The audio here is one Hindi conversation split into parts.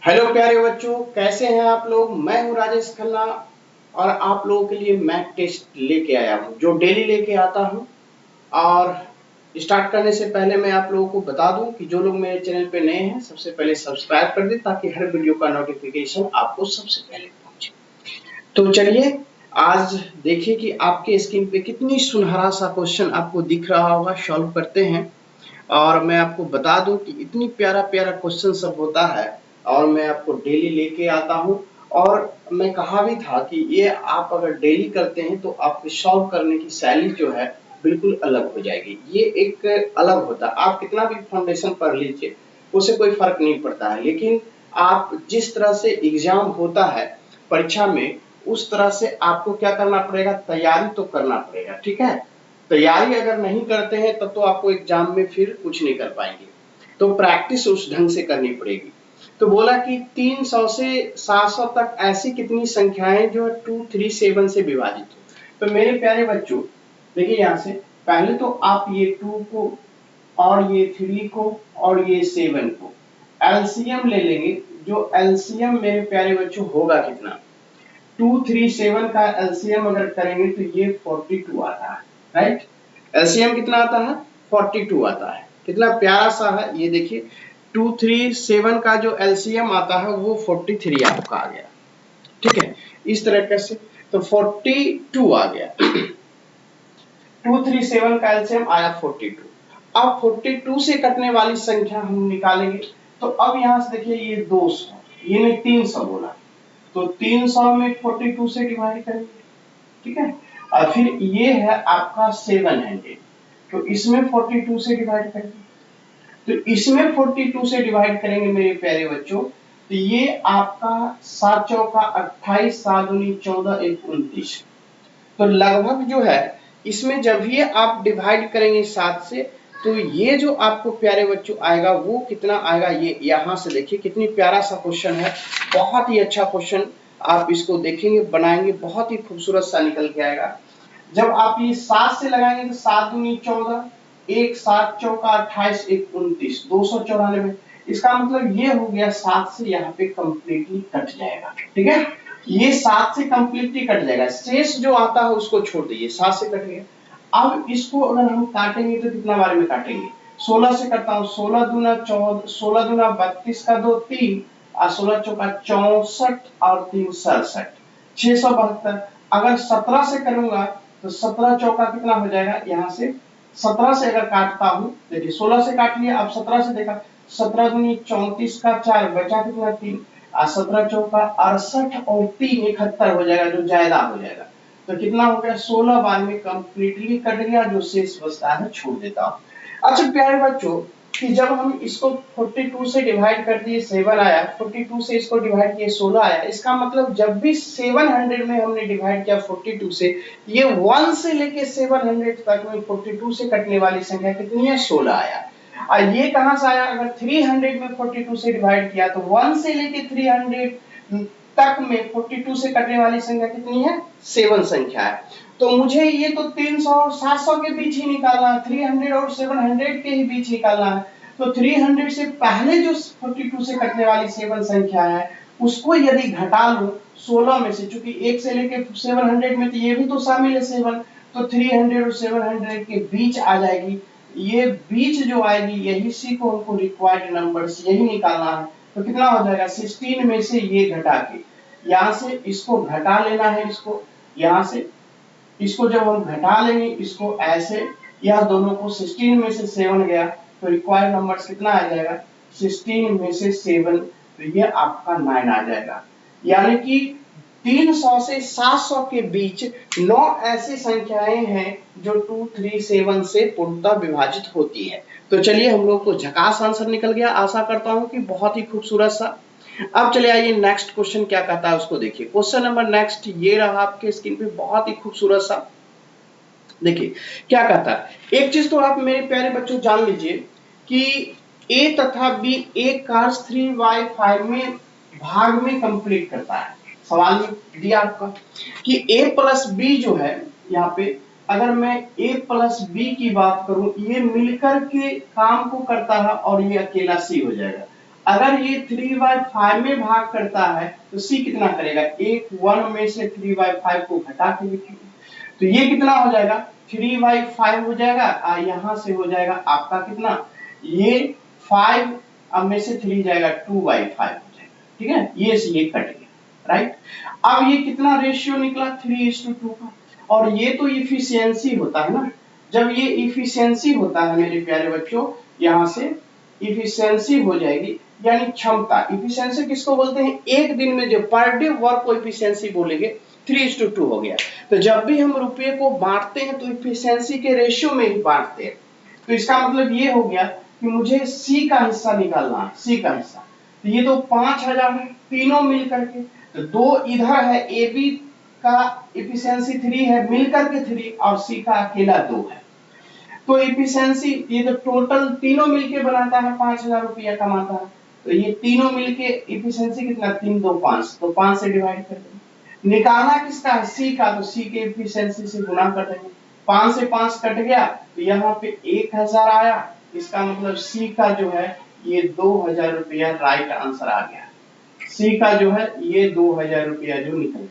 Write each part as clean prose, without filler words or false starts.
हेलो प्यारे बच्चों, कैसे हैं आप लोग। मैं हूं राजेश खन्ना और आप लोगों के लिए मैथ टेस्ट लेके आया हूं जो डेली लेके आता हूं। और स्टार्ट करने से पहले मैं आप लोगों को बता दूं कि जो लोग मेरे चैनल पे नए हैं सबसे पहले सब्सक्राइब कर दें ताकि हर वीडियो का नोटिफिकेशन आपको सबसे पहले पहुंचे। तो चलिए आज देखिए कि आपके स्क्रीन पे कितनी सुनहरा सा क्वेश्चन आपको दिख रहा होगा। सॉल्व करते हैं और मैं आपको बता दूं कि इतनी प्यारा प्यारा क्वेश्चन सब होता है और मैं आपको डेली लेके आता हूं। और मैं कहा भी था कि ये आप अगर डेली करते हैं तो आपके सॉल्व करने की शैली जो है बिल्कुल अलग हो जाएगी। ये एक अलग होता है। आप कितना भी फाउंडेशन पढ़ लीजिए उससे कोई फर्क नहीं पड़ता है, लेकिन आप जिस तरह से एग्जाम होता है परीक्षा में उस तरह से आपको क्या करना पड़ेगा, तैयारी तो करना पड़ेगा। ठीक है, तैयारी अगर नहीं करते हैं तब तो आपको एग्जाम में फिर कुछ नहीं कर पाएंगे। तो प्रैक्टिस उस ढंग से करनी पड़ेगी। तो बोला कि 300 से 700 तक ऐसी कितनी संख्याएं जो 2, 3, 7 से विभाजित हो। तो मेरे प्यारे बच्चों देखिए, यहाँ से पहले तो आप ये 2 को और ये 3 को और ये 7 को एलसीएम ले लेंगे। जो एलसीएम मेरे प्यारे बच्चों होगा कितना, 2, 3, 7 का एलसीएम अगर करेंगे तो ये 42 आता है। राइट, एलसीएम कितना आता है, 42 आता है। कितना प्यारा सा है ये देखिए, 2, 3, 7 का जो एलसीएम आता है वो 43 आपका आ गया। ठीक है, इस तरह से तो 42 आ गया। 2, 3, 7 का एलसीएम आया 42। अब 42 से कटने वाली संख्या हम निकालेंगे। तो अब यहां से देखिए ये 200, ये नहीं 300 बोला, तो 300 में 42 से डिवाइड करेंगे। ठीक है, और फिर ये है आपका 700, तो इसमें 42 से डिवाइड करेंगे। तो इसमें 42 से डिवाइड करेंगे मेरे प्यारे बच्चों, तो ये आपका 7 चौका 28, 7 दूनी 14, 1 29। तो लगभग जो है इसमें जब ये आप डिवाइड करेंगे 7 से तो ये जो आपको प्यारे बच्चों आएगा वो कितना आएगा। ये यहां से देखिए कितनी प्यारा सा क्वेश्चन है, बहुत ही अच्छा क्वेश्चन। आप इसको देखेंगे बनाएंगे बहुत ही खूबसूरत सा निकल के आएगा। जब आप ये 7 से लगाएंगे तो 7 दूनी 14, 1 7 चौका 28, 1 29, 294। इसका मतलब ये हो गया 7 से यहाँ पे कंप्लीटली कट जाएगा। ठीक है, ये 7 से कंप्लीटली कट जाएगा, शेष जो आता है उसको छोड़ दीजिए। 7 से कट गया। अब इसको अगर हम काटेंगे तो कितना बार में काटेंगे, 16 से करता हूँ। 16 दूना 14, 16 दूना 32 का 2 3 और 16 चौका 64 और 3 67, 672। अगर 17 से करूंगा तो 17 चौका कितना हो जाएगा, यहाँ से 17 से अगर काटता हूं, देखिए 16 से काट लिया, अब 17 से देखा, 17 दूनी 34 का 4 बचा कितना 3, और 17 चौका 68 और 3 71 हो जाएगा, जो ज्यादा हो जाएगा। तो कितना हो गया, 16 बार में कंप्लीटली कट गया, जो शेष बचता है छोड़ देता हूं। अच्छा प्यारे बच्चों कि जब हम इसको 42 से डिवाइड कर दिए 7 आया, 42 से इसको डिवाइड किए 16 आया। इसका मतलब जब भी 700 में हमने डिवाइड किया 42 से, ये 1 से लेके 700 तक में 42 से कटने वाली संख्या कितनी है, 16 आया। और ये कहां से आया, अगर 300 में 42 से डिवाइड किया तो 1 से लेके 300 तक में 42 से कटने वाली संख्या कितनी है, 7 संख्या है। तो मुझे ये तो 300 और 700 के बीच ही निकालना है, 300 और 700 के ही बीच निकालना है। तो 300 से पहले जो 42 से कटने वाली 7 संख्या है उसको यदि घटा लूं 16 में से, चूंकि 1 से लेके 700 में तो ये भी तो शामिल है 7, तो 300 और 700 के बीच आ जाएगी। ये बीच जो आएगी यही सी को हमको रिक्वायर्ड नंबर्स यही निकालना है। तो कितना हो जाएगा, 16 में से ये घटा के यहाँ से इसको घटा लेना है। इसको यहाँ से इसको जब हम घटा लेंगे इसको ऐसे, यह दोनों को 16 में से 7 गया तो रिक्वायर्ड नंबर्स कितना आ जाएगा, 16 में से 7, तो ये आपका 9 आ जाएगा। यानी कि 300 से 700 के बीच 9 ऐसी संख्याएं हैं जो 2, 3, 7 से पूर्णतः विभाजित होती है। तो चलिए हम लोग को झकास आंसर निकल गया, आशा करता हूं कि बहुत ही खूबसूरत सा। अब चले आइए नेक्स्ट क्वेश्चन क्या कहता है उसको देखिए। क्वेश्चन नंबर नेक्स्ट ये रहा आपके स्क्रीन पे, बहुत ही खूबसूरत सा। देखिए क्या कहता है, एक चीज तो आप मेरे प्यारे बच्चों जान लीजिए कि a तथा b एक कार्स 3/5 में भाग में कंप्लीट करता है। सवाल में दिया आपका कि a प्लस b जो है, यहाँ पे अगर मैं a प्लस b की बात करूं, ये मिलकर के काम को करता है और ये अकेला c हो जाएगा। अगर ये 3/5 में भाग करता है तो c कितना करेगा, एक 1 में से 3/5 को घटा के लिखेंगे तो ये कितना हो जाएगा 3/5 हो जाएगा और यहाँ से हो जाएगा आपका कितना, ये 5 अब में से 3 जाएगा 2/5 हो जाएगा। ठीक है, ये से ये कट गया, राइट। अब ये कितना रेशियो निकला 3:2 का, और ये तो इफिशियंसी होता है ना, जब ये इफिशियंसी होता है मेरे प्यारे बच्चों, यहाँ से इफिशियंसी हो जाएगी यानी क्षमता। इफिशियंसी किसको बोलते हैं, एक दिन में जो पर डे वर्क को इफिशियंसी बोलेंगे, 3:2 हो गया। तो जब भी हम रुपये को बांटते हैं तो इफिशियंसी के रेशियो में ही बांटते हैं। तो इसका मतलब ये हो गया कि मुझे सी का हिस्सा निकालना है, सी का हिस्सा, तो ये तो 5000 है तीनों मिल करके, तो 2 इधर है, ए बी का इफिशियंसी 3 है मिलकर के 3 और सी का अकेला 2 है। तो इफिशियंसी ये तो टोटल तीनों मिलके बनाता है 5000 रुपया कमाता है, तो ये तीनों मिलके इफिशियंसी कितना 3 2 5, तो 5 से डिवाइड कर देंगे। निकालना किसका है, सी का, तो सी के इफिशियंसी से गुना कर देंगे, 5 से 5 कट गया तो यहाँ पे 1000 आया, इसका मतलब सी का जो है ये 2000 रुपया राइट आंसर आ गया। सी का जो है ये 2000 रुपया जो निकल गया,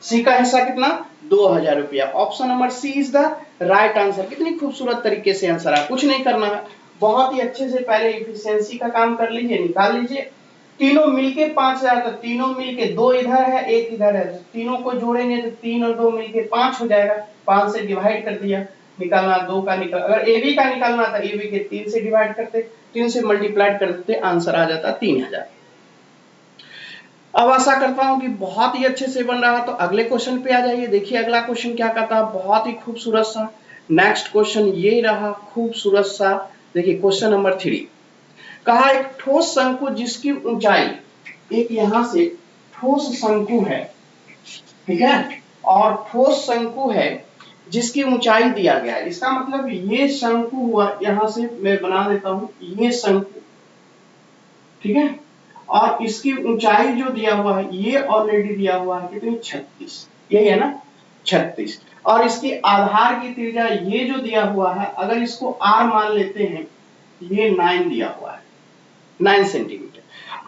सी का हिस्सा कितना 2000 रुपया। Option number C is the right answer. कितनी खूबसूरत तरीके से आंसर है, कुछ नहीं करना है, बहुत ही अच्छे से पहले इफिशियंसी का काम कर लीजिए, निकाल लीजिए। तीनों मिलके 5000, तो तीनों मिलके 2 इधर है 1 इधर है, तीनों को जोड़ेंगे तो 3 और 2 मिलके 5 हो जाएगा, 5 से डिवाइड कर दिया, निकालना 2 का निकल, अगर ए बी का निकालना था ए बी के 3 से डिवाइड करते, 3 से मल्टीप्लाई कर देते, आंसर आ जाता 3000। अब आशा करता हूं कि बहुत ही अच्छे से बन रहा है। तो अगले क्वेश्चन पे आ जाइए, देखिए अगला क्वेश्चन क्या कहता है, बहुत ही खूबसूरत सा नेक्स्ट क्वेश्चन ये रहा खूबसूरत सा। देखिए क्वेश्चन नंबर 3 कहा, एक ठोस शंकु जिसकी ऊंचाई, एक यहां से ठोस शंकु है, ठीक है, और ठोस शंकु है जिसकी ऊंचाई दिया गया है। इसका मतलब ये शंकु हुआ, यहां से मैं बना देता हूं, ये शंकु, ठीक है, और इसकी ऊंचाई जो दिया हुआ है ये ऑलरेडी दिया हुआ है कितनी 36, यही है ना 36, और इसकी आधार की त्रिज्या ये जो दिया हुआ है, अगर इसको r मान लेते हैं, ये 9 दिया हुआ है, 9 सेंटीमीटर।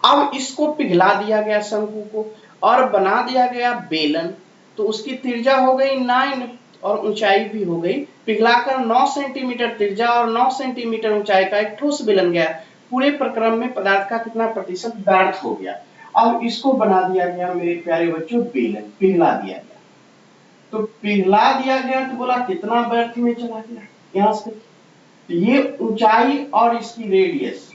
अब इसको पिघला दिया गया शंकु को और बना दिया गया बेलन, तो उसकी त्रिज्या हो गई 9 और ऊंचाई भी हो गई, पिघलाकर 9 सेंटीमीटर त्रिज्या और 9 सेंटीमीटर ऊंचाई का एक ठोस बेलन गया। पूरे प्रक्रम में पदार्थ का कितना प्रतिशत व्यर्थ हो गया। अब इसको बना दिया गया मेरे प्यारे बच्चों बेलन, पिघला दिया गया, तो पिघला दिया गया तो बोला कितना व्यर्थ में चला गया, यहां से ये ऊंचाई और इसकी रेडियस,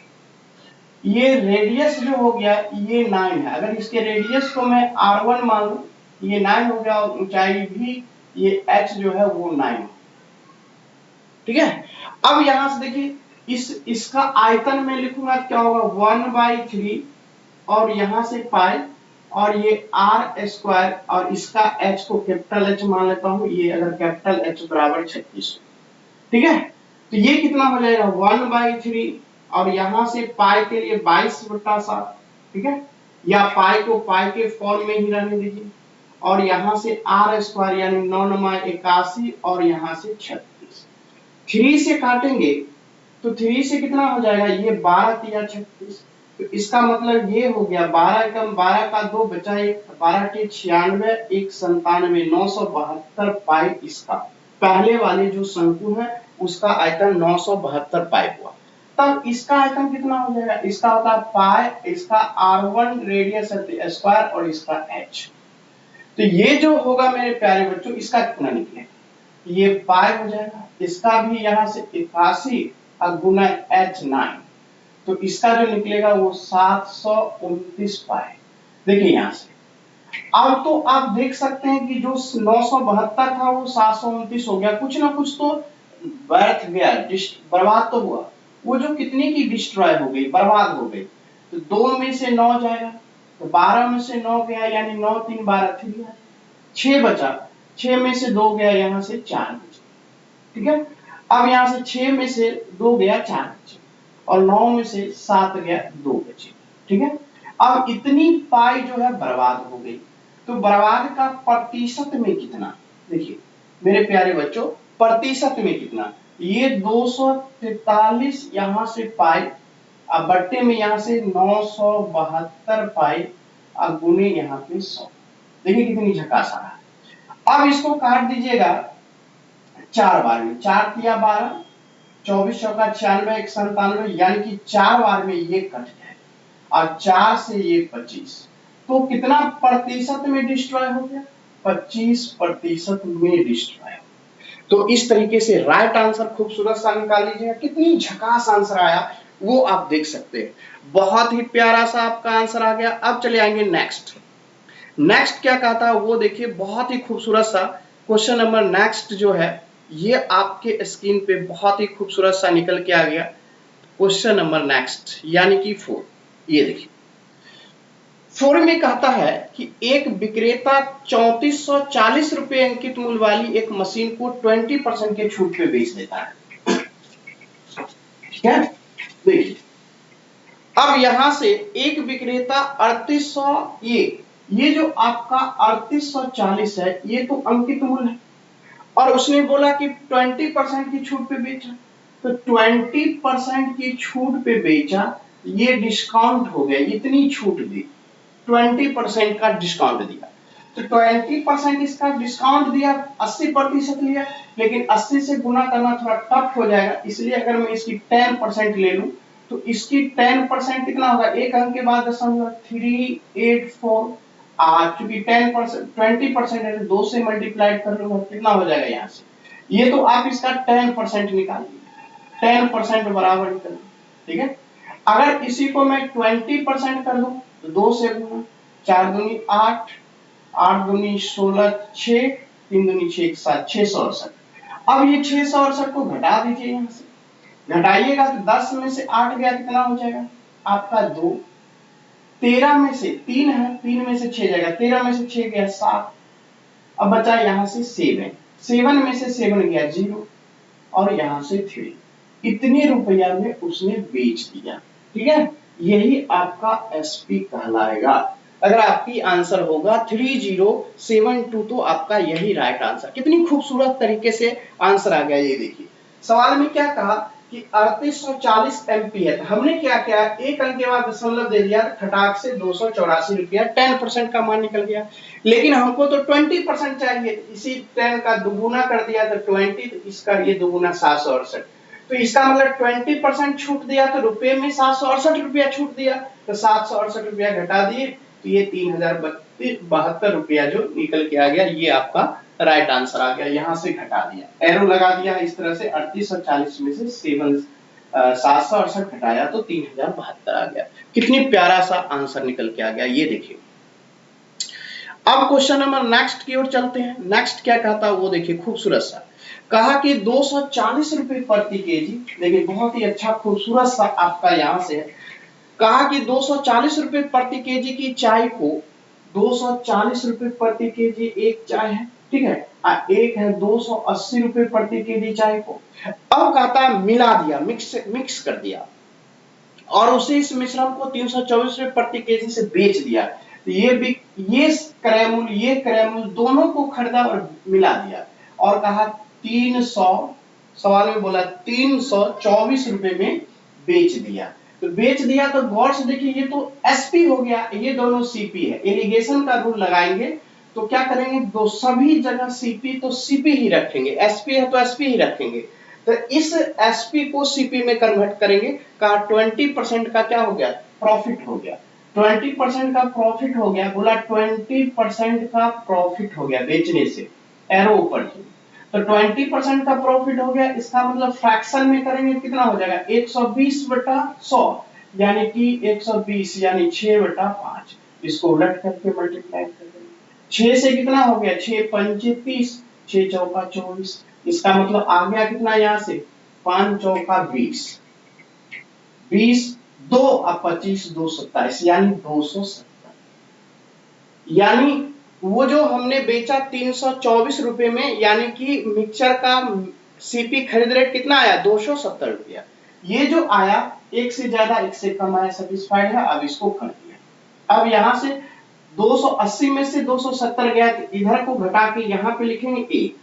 ये रेडियस जो हो गया ये 9 है, अगर इसके रेडियस को मैं r1 मान लूं, ये 9 हो गया, और ऊंचाई भी ये h जो है वो 9, ठीक है। अब यहां से देखिए इसका आयतन में लिखूंगा क्या होगा 1/3, और यहां से पाई, और ये r स्क्वायर, और इसका h को कैपिटल H मान लेता हूं, ये अगर कैपिटल H बराबर 36, ठीक है, तो ये कितना हो जाएगा 1/3, और यहां से पाई के लिए 22/7, ठीक है, या पाई को पाई के फॉर्म में ही रहने दीजिए, और यहां से r स्क्वायर यानी 9 9 81, और यहां से 36, 3 से काटेंगे तो 3 से कितना हो जाएगा, ये 12 तिया 36, तो इसका मतलब ये हो गया 12 एकम 12 का 2 बचा 1, 12 के 96, 1 97, 972 पाई इसका पहले वाले जो शंकु है उसका आयतन 972 पाई हुआ। तब इसका आयतन कितना हो जाएगा, इसका होता है पाई, इसका r1 रेडियस है स्क्वायर, और इसका h, तो ये जो होगा मेरे प्यारे बच्चों इसका कितना निकलेगा, ये पाई हो जाएगा, इसका भी यहां से 81 गुना h9, तो इसका जो निकलेगा वो 729 पाई। देखिए यहां से अब तो आप देख सकते हैं कि जो 972 था वो 729 हो गया, कुछ ना कुछ तो व्यर्थ गया, बर्बाद तो हुआ, वो जो कितने की डिस्ट्रॉय हो गई, बर्बाद हो गई, तो 2 में से 9 जाएगा, तो 12 में से 9 गया यानी 9 3 12 3 6 बचा, 6 में से 2 गया, यहां से 4 बचा, ठीक है। अब यहां से 6 में से 2 गया 4 बचे, और 9 में से 7 गया 2 बचे, ठीक है। अब इतनी पाई जो है बर्बाद हो गई, तो बर्बाद का प्रतिशत में कितना, देखिए मेरे प्यारे बच्चों प्रतिशत में कितना, ये 243 यहां से पाई, अब बट्टे में यहाँ से 972 पाई और गुने यहाँ पे 100। देखिए कितनी झकास आ रहा है। अब इसको काट दीजिएगा 4 बार में, 4 तिया 12, 24 चौका 96, 197, यानी कि 4 बार में ये कट जाएगा और 4 से ये 25, तो कितना प्रतिशत में डिस्ट्रॉय हो गया? 25% में डिस्ट्रॉय। तो इस तरीके से राइट आंसर खूबसूरत सा निकाल लीजिएगा। कितनी झकास आंसर आया वो आप देख सकते हैं। बहुत ही प्यारा सा आपका आंसर आ गया। अब चले आएंगे नेक्स्ट। नेक्स्ट क्या कहता है वो देखिए, बहुत ही खूबसूरत सा क्वेश्चन नंबर नेक्स्ट जो है ये आपके स्क्रीन पे बहुत ही खूबसूरत सा निकल के आ गया। क्वेश्चन नंबर नेक्स्ट यानी कि 4। ये देखिए 4 में कहता है कि एक विक्रेता 3440 रुपए अंकित मूल्य वाली एक मशीन को 20% के छूट पे बेच देता है। ठीक है, देखिए अब यहां से एक विक्रेता 3800, ये जो आपका 3840 है ये तो अंकित मूल्य है और उसने बोला कि 20% की छूट पे बेचा, तो 20% की छूट पे बेचा, ये डिस्काउंट हो गया, इतनी छूट दी, 20% का डिस्काउंट दिया, तो 20% इसका डिस्काउंट दिया, 80% लिया, लेकिन 80 से गुना करना थोड़ा टफ हो जाएगा, इसलिए अगर मैं इसकी 10% ले लूं तो इसकी 10% कितना होगा? एक अंक के बाद 384, चूंकि 10% 20% है, 2 से मल्टीप्लाइड कर लूंगा, कितना हो जाएगा यहाँ से? ये तो आप इसका 10% निकालिए, 10% बराबर निकल, ठीक है। अगर इसी को मैं 20% कर दूं तो 2 से गुना, 4 दूनी 8, 8 दूनी 16, 6, 3 दूनी 6, 7, 668। अब ये 668 को घटा दीजिए, यहाँ से घटाइएगा तो 10 में से 8 गया, कितना हो जाएगा आपका? 2। 13 में से 3 है, 3 में से 6 जाएगा, 13 में से 6 गया 7, अब बचा यहाँ से 7, 7 में से 7 गया 0 और यहाँ से 3, इतने रुपया में उसने बेच दिया। ठीक है, यही आपका एसपी कहलाएगा। अगर आपकी आंसर होगा 3072 तो आपका यही राइट आंसर। कितनी खूबसूरत तरीके से आंसर आ गया। ये देखिए सवाल में क्या कहा कि 3840 एम्पियर, हमने क्या किया, एक अंक के बाद दशमलव दे दिया, खटाक से 284 रुपया, 10% का मान निकल गया, लेकिन हमको तो 20% चाहिए, इसी 10 का दुगुना कर दिया तो 20, तो इसका ये दुगुना 768, तो इसका मतलब 20% छूट दिया तो रुपए में 768 रुपया छूट दिया, तो 768 रुपया घटा दिए तो ये 3072 रुपया जो निकल के आ गया, ये आपका राइट आंसर आ गया। यहां से घटा दिया, एरो लगा दिया इस तरह से, 3840 में से 768 घटाया तो 3072 आ गया। कितनी प्यारा सा आंसर निकल के आ गया, ये देखिए। अब क्वेश्चन नंबर नेक्स्ट की ओर चलते हैं। नेक्स्ट क्या कहता है वो देखिए, खूबसूरत सा कहा कि 240 रुपए प्रति केजी, देखिए बहुत ही अच्छा खूबसूरत सा आपका यहां से है, कहा कि 240 रुपए प्रति केजी की चाय को, 240 रुपए प्रति केजी एक चाय है, ठीक है, एक है 280 रुपए प्रति केजी चाय को। अब कहता है मिला दिया, मिक्स कर दिया और उसे इस मिश्रण को 324 रुपए प्रति केजी से बेच दिया, तो ये भी ये क्रय मूल्य दोनों को खरीदा और मिला दिया और कहा 300, सवाल में बोला 324 रुपए में बेच दिया, तो बेच दिया तो गौर से देखिए ये तो एसपी हो गया, ये दोनों सीपी है। इरिगेशन का रूल लगाएंगे तो क्या करेंगे, दो सभी जगह सीपी तो सीपी ही रखेंगे, एसपी है तो एसपी ही रखेंगे, तो इस एसपी को सीपी में कन्वर्ट करेंगे। कहा 20% का क्या हो गया, प्रॉफिट हो गया, 20% का प्रॉफिट हो गया, बोला 20% का प्रॉफिट हो गया बेचने से, एरो ऊपर की, तो 20% का प्रॉफिट हो गया, इसका मतलब फ्रैक्शन में करेंगे कितना हो जाएगा, 120/100, यानी कि 120 यानी 6/5, इसको उलट करके मल्टीप्लाई कर देंगे, 6 से कितना हो गया, 6 पंचे 30, 6 चौका 24, इसका मतलब आ गया कितना यहाँ से, 5 चौका 20, 20 2 और 25 2 27, यानी 270, यानी वो जो हमने बेचा 324 रुपए में, यानी कि मिक्सचर का सीपी खरीद रेट कितना आया, 270 रुपया। ये जो आया एक से ज्यादा एक से कम आया, सेटिस्फाइड है, अब इसको कर दिया। अब यहां से 280 में से 270 गया, तो इधर को घटा के यहां पे लिखेंगे 1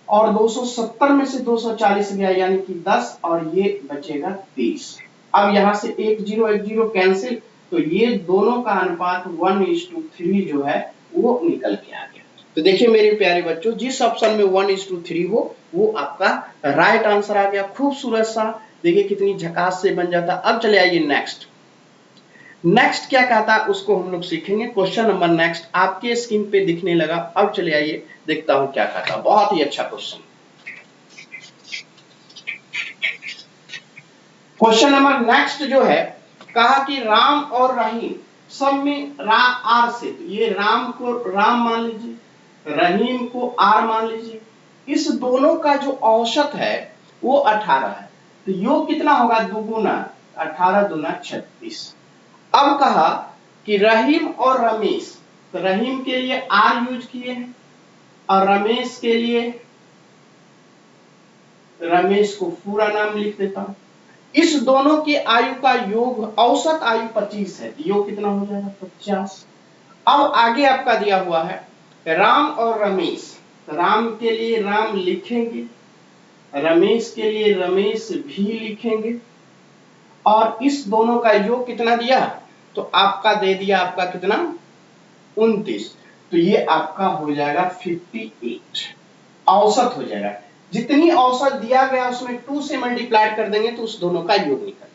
और 270 में से 240 गया, यानी कि 10 और ये बचेगा 30। अब यहाँ से 1 0 कैंसिल, तो ये दोनों का अनुपात 1:3 जो है वो निकल के आ गया। तो देखिए मेरे प्यारे बच्चों, जिस ऑप्शन में 1:3 हो वो आपका राइट आंसर आ गया। खूबसूरत सा, देखिए कितनी झकास से बन जाता। अब चले आइए नेक्स्ट। नेक्स्ट क्या कहता है उसको हम लोग सीखेंगे। क्वेश्चन नंबर नेक्स्ट आपके स्क्रीन पे दिखने लगा। अब चले आइए देखता हूं क्या कहता। बहुत ही अच्छा क्वेश्चन। क्वेश्चन नंबर नेक्स्ट जो है, कहा कि राम और रहीम सब में आर से, तो ये राम को राम मान लीजिए, रहीम को आर मान लीजिए। इस दोनों का जो औसत है वो 18 है। तो योग कितना होगा? दुगुना 18 दूना 36। अब कहा कि रहीम और रमेश, तो रहीम के लिए आर यूज किए हैं और रमेश के लिए, रमेश को पूरा नाम लिख देता हूं। इस दोनों की आयु का योग, औसत आयु 25 है, योग कितना हो जाएगा? 50। अब आगे आपका दिया हुआ है राम और रमेश, राम के लिए राम लिखेंगे, रमेश के लिए रमेश भी लिखेंगे, और इस दोनों का योग कितना दिया? तो आपका दे दिया आपका कितना? 29। तो ये आपका हो जाएगा 58, औसत हो जाएगा। जितनी औसत दिया गया उसमें 2 से मल्टीप्लाई कर देंगे तो उस दोनों का योग निकल।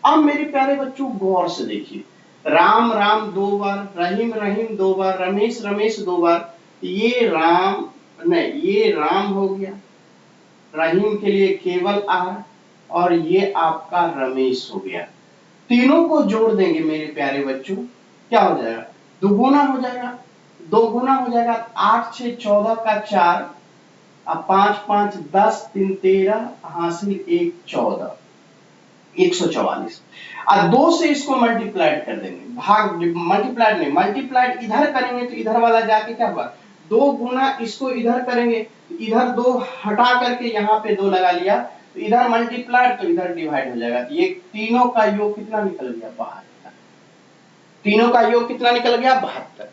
अब मेरे प्यारे बच्चों गौर से देखिए, राम राम 2 बार, रहीम रहीम 2 बार, रमेश रमेश 2 बार। ये राम नहीं, ये राम हो गया, रहीम के लिए केवल आर, और ये आपका रमेश हो गया। तीनों को जोड़ देंगे मेरे प्यारे बच्चों, क्या हो जाएगा? दुगुना हो जाएगा, 2 गुना हो जाएगा, 8 6 14 का 4, अब 5 5 10 3 13, हासिल 1 14, 144। और 2 से इसको मल्टीप्लाइड कर देंगे, भाग मल्टीप्लाइड नहीं, मल्टीप्लाइड इधर करेंगे तो इधर वाला जाके क्या होगा? 2 गुना इसको इधर करेंगे, इधर 2 हटा करके यहाँ पे 2 लगा लिया, तो इधर मल्टीप्लाइड तो इधर डिवाइड हो जाएगा। ये तीनों का योग कितना निकल गया? 72। तीनों का योग कितना निकल गया? 72।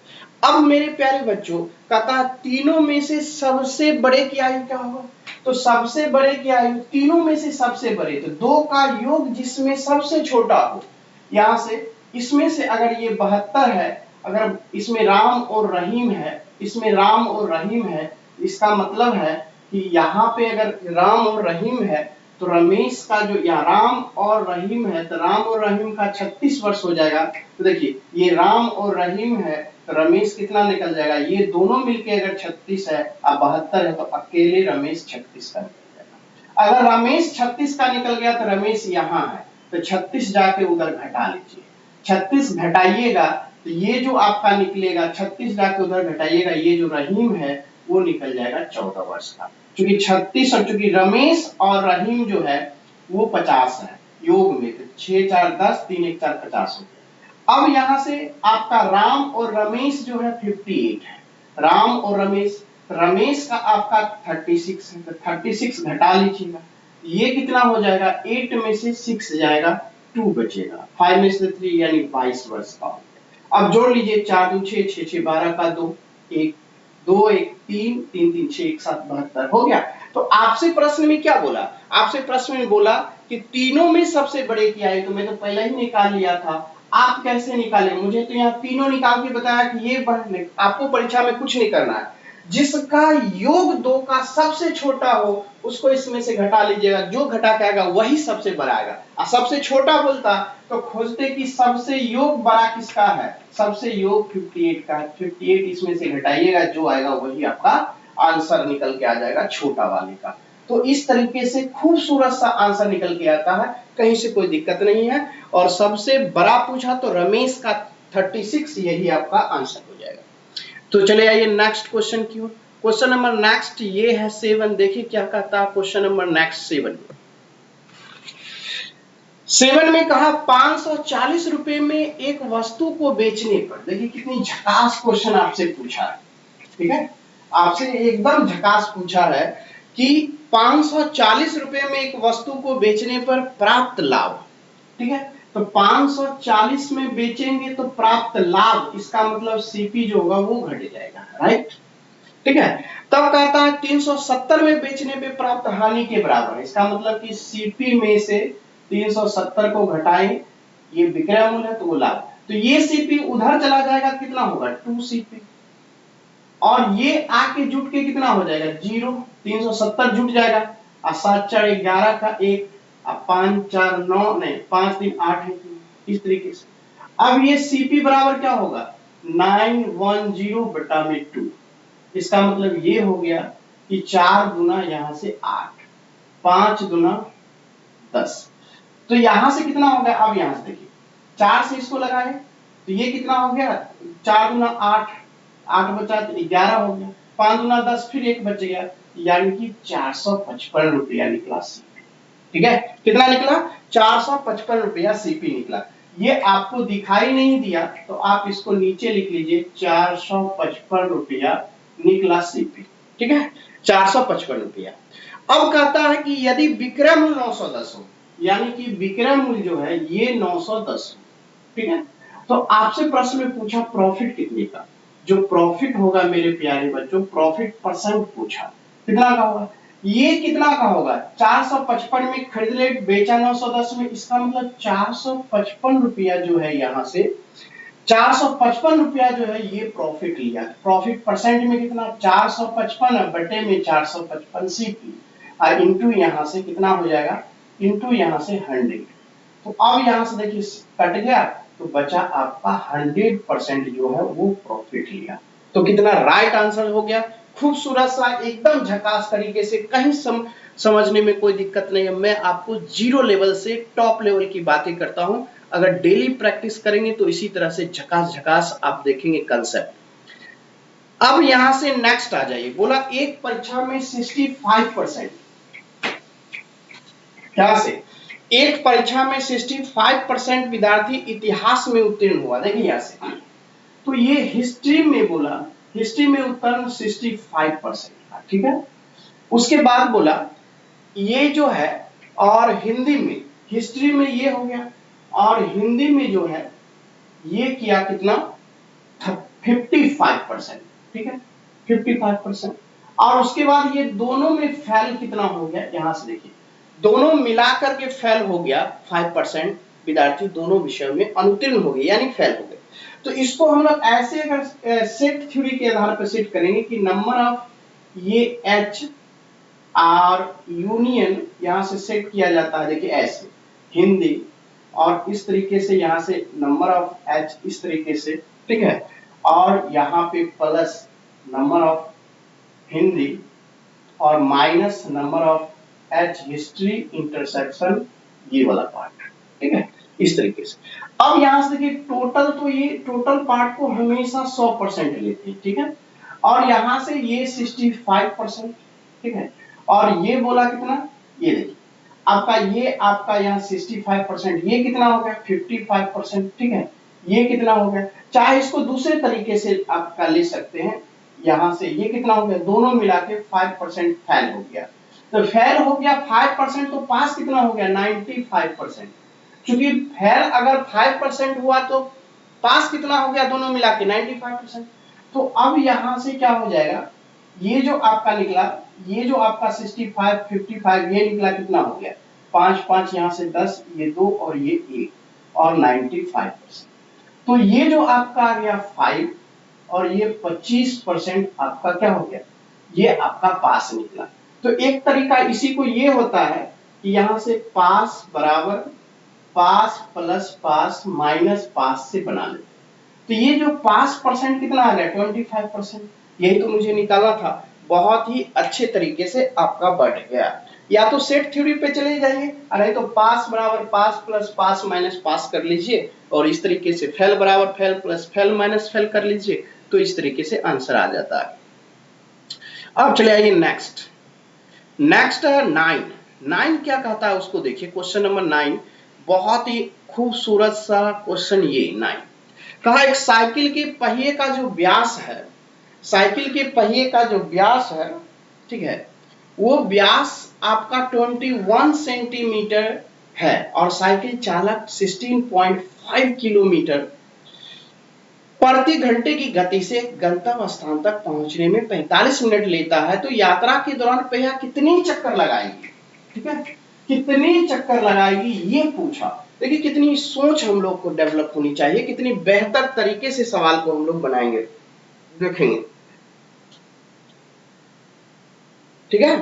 अब मेरे प्यारे बच्चों कहता तीनों में से सबसे बड़े की आयु क्या होगा? तो सबसे बड़े की आयु, तीनों में से सबसे बड़े, तो 2 का योग जिसमें सबसे छोटा हो, यहां से इसमें से अगर ये 72 है, अगर इसमें राम और रहीम है, इसमें राम और रहीम है, इसका मतलब है कि यहाँ पे अगर राम और रहीम है तो रमेश का जो, यहाँ राम और रहीम है तो राम और रहीम का 36 वर्ष हो जाएगा। तो देखिए ये राम और रहीम है तो रमेश कितना निकल जाएगा? ये दोनों मिलके अगर 36 है और 72 है तो अकेले रमेश 36 का निकल जाएगा। अगर रमेश 36 का निकल गया तो रमेश यहाँ है, तो 36 जाके उधर घटा लीजिए, 36 घटाइएगा तो ये जो आपका निकलेगा, 36 जाके उधर घटाइएगा, ये जो रहीम है वो निकल जाएगा 14 वर्ष का। क्योंकि 36 और चूंकि रमेश और रहीम जो है वो 50 है योग में, तो 6 4 10 3 1 4 50 हो गया। अब यहां से आपका राम और रमेश जो है 58 है, राम और रमेश, रमेश का आपका 36 है, तो 36 घटा लीजिएगा, ये कितना हो जाएगा? 8 में से 6 जाएगा, 2 बचेगा, 5 में से 3 यानी 22 वर्ष का। अब जोड़ लीजिए, 4 2 6 6 6 12 का 2, 1 2 1 3 3 3 6 1 7 72 हो गया। तो आपसे प्रश्न में क्या बोला? आपसे प्रश्न में बोला कि तीनों में सबसे बड़े की आयु, तो मैं तो पहले ही निकाल लिया था, आप कैसे निकाले? मुझे तो यहाँ तीनों निकाल के बताया कि ये बढ़ने, आपको परीक्षा में कुछ नहीं करना है, जिसका योग 2 का सबसे छोटा हो उसको इसमें से घटा लीजिएगा, जो घटा के आएगा वही सबसे बड़ा आएगा। और सबसे छोटा बोलता तो खोजते कि सबसे योग बड़ा किसका है, सबसे योग 58 का है, 58 इसमें से घटाइएगा, जो आएगा वही आपका आंसर निकल के आ जाएगा छोटा वाले का। तो इस तरीके से खूबसूरत सा आंसर निकल के आता है, कहीं से कोई दिक्कत नहीं है। और सबसे बड़ा पूछा तो रमेश का 36, यही आपका आंसर हो जाएगा। तो चले आइए नेक्स्ट क्वेश्चन की ओर। क्वेश्चन नंबर नेक्स्ट ये है 7। देखिए क्या कहता है क्वेश्चन नंबर नेक्स्ट 7 में कहा 540 रुपए में एक वस्तु को बेचने पर, देखिए कितनी झकास क्वेश्चन आपसे पूछा है, ठीक है, आपसे एकदम झकास पूछा है कि 540 रुपए में एक वस्तु को बेचने पर प्राप्त लाभ, ठीक है, तो 540 में बेचेंगे तो प्राप्त लाभ, इसका मतलब सीपी जो होगा वो घट जाएगा, राइट, ठीक है। तब कहता है 370 में बेचने पे प्राप्त हानि के बराबर है, इसका मतलब कि सीपी में से 370 को घटाएं, ये विक्रय मूल्य है तो वो लाभ। तो ये सीपी उधर चला जाएगा, कितना होगा 2 सीपी, और ये आके जुट के कितना हो जाएगा 0, 370 जुट जाएगा, और 7 4 11 का 1, अब 5 4 9 नहीं 5 3 8 है, इस तरीके से। अब ये सीपी बराबर क्या होगा 910 बटा में 2। इसका मतलब ये हो गया कि 4 गुना यहां से 8, 5 गुना 10, तो यहां से कितना हो गया, अब यहां से देखिए 4 से इसको लगाए तो ये कितना हो गया 4 गुना 8, 8 बचा 11 हो गया, 5 गुना 10 फिर 1 बच गया, यानी कि 455 रुपया निकला सीपी। ठीक है, कितना निकला 455 रुपया सीपी निकला। ये आपको दिखाई नहीं दिया तो आप इसको नीचे लिख लीजिए, 455 रुपया निकला सीपी। ठीक है, 455 रुपया। अब कहता है कि यदि विक्रय मूल्य 910 हो, यानी कि विक्रय मूल्य जो है ये 910 हो, ठीक है, तो आपसे प्रश्न में पूछा प्रॉफिट कितने का। जो प्रॉफिट होगा मेरे प्यारे बच्चों, प्रॉफिट परसेंट पूछा, कितना का होगा, ये कितना का होगा 455 में खरीद ले, बेचा 910 में, इसका मतलब 455 रुपया जो है यहां से 455 रुपया जो है ये प्रॉफिट लिया। प्रॉफिट परसेंट में कितना 455 बटे में 455 सीपी, और इंटू यहां से कितना हो जाएगा, इंटू यहां से 100। तो अब यहां से देखिए कट गया तो बचा आपका 100% जो है वो प्रॉफिट लिया। तो कितना राइट आंसर हो गया, खूबसूरत सा एकदम झकास तरीके से, कहीं समझने में कोई दिक्कत नहीं है। मैं आपको जीरो लेवल से टॉप लेवल की बातें करता हूं, अगर डेली प्रैक्टिस करेंगे तो इसी तरह से झकास झकास आप देखेंगे कंसेप्ट। अब यहां से नेक्स्ट आ जाइए, बोला एक परीक्षा में 65%, क्या से एक परीक्षा में 65% विद्यार्थी इतिहास में उत्तीर्ण हुआ। देखिए यहां से, तो ये हिस्ट्री में बोला, हिस्ट्री में उत्तीर्ण 65% था, ठीक है। उसके बाद बोला ये जो है, और हिंदी में, हिस्ट्री में ये हो गया, और हिंदी में जो है ये किया कितना 55%, ठीक है 55%। और उसके बाद ये दोनों में फेल कितना हो गया, यहां से देखिए दोनों मिलाकर के फेल हो गया 5%, विद्यार्थी दोनों विषयों में अनुत्तीर्ण हो गए यानी फेल हो गए। तो इसको हम लोग ऐसे अगर सेट थ्योरी के आधार पर सेट करेंगे कि नंबर ऑफ ये एच और यूनियन यहां से सेट किया जाता है, देखिए ऐसे हिंदी, और इस तरीके से यहां से नंबर ऑफ एच इस तरीके से, ठीक है, और यहाँ पे प्लस नंबर ऑफ हिंदी और minus number of H history intersection ये वाला पार्ट, ठीक है, इस तरीके से। अब यहां से देखिए टोटल, तो ये टोटल पार्ट को हमेशा 100% लेते हैं, ठीक है, और यहां से ये 65%, ठीक है, और ये बोला कितना, ये देखिए आपका ये आपका यहाँ 65%, ये कितना हो गया 55%, ठीक है, ये कितना हो गया, चाहे इसको दूसरे तरीके से आपका ले सकते हैं, यहां से ये कितना हो गया, दोनों मिला के 5% फेल हो गया। तो फेल हो गया 5%, तो पास कितना हो गया 95%। क्योंकि फेल अगर 5% हुआ तो पास कितना हो गया दोनों मिला के 95%। तो अब यहां से क्या हो जाएगा, ये जो आपका निकला, ये जो आपका 65 55 ये निकला कितना हो गया 5 5 यहां से 10, ये 2 और ये 1 और 95%। तो ये जो आपका आ गया 5 और ये 25% आपका क्या हो गया, ये आपका पास निकला। तो एक तरीका इसी को ये होता है कि यहां से पास बराबर पास प्लस पास माइनस पास से बना ले। तो ये जो पास परसेंट कितना आ गया 25%, यही तो मुझे निकालना था। बहुत ही अच्छे तरीके से आपका बढ़ गया। या तो सेट थ्योरी पे चले जाइए, नहीं तो पास बराबर पास प्लस पास माइनस पास कर लीजिए, और इस तरीके से फेल बराबर fail plus fail minus fail कर लीजिए, तो इस तरीके से आंसर आ जाता है। अब चले आइए नेक्स्ट। नेक्स्ट है 9 क्या कहता है उसको देखिए, क्वेश्चन नंबर 9 बहुत ही खूबसूरत सा क्वेश्चन। ये 9 कहा एक साइकिल के पहिए का जो व्यास है, साइकिल के पहिए का जो व्यास है, ठीक है, वो व्यास आपका 21 सेंटीमीटर है, और साइकिल चालक 16.5 किलोमीटर प्रति घंटे की गति से गंतव्य स्थान तक पहुंचने में 45 मिनट लेता है, तो यात्रा के दौरान पहिया कितनी चक्कर लगाएगी, ठीक है। कितने चक्कर लगाएगी ये पूछा। देखिए कितनी सोच हम लोग को डेवलप होनी चाहिए, कितनी बेहतर तरीके से सवाल को हम लोग बनाएंगे, देखेंगे। ठीक है,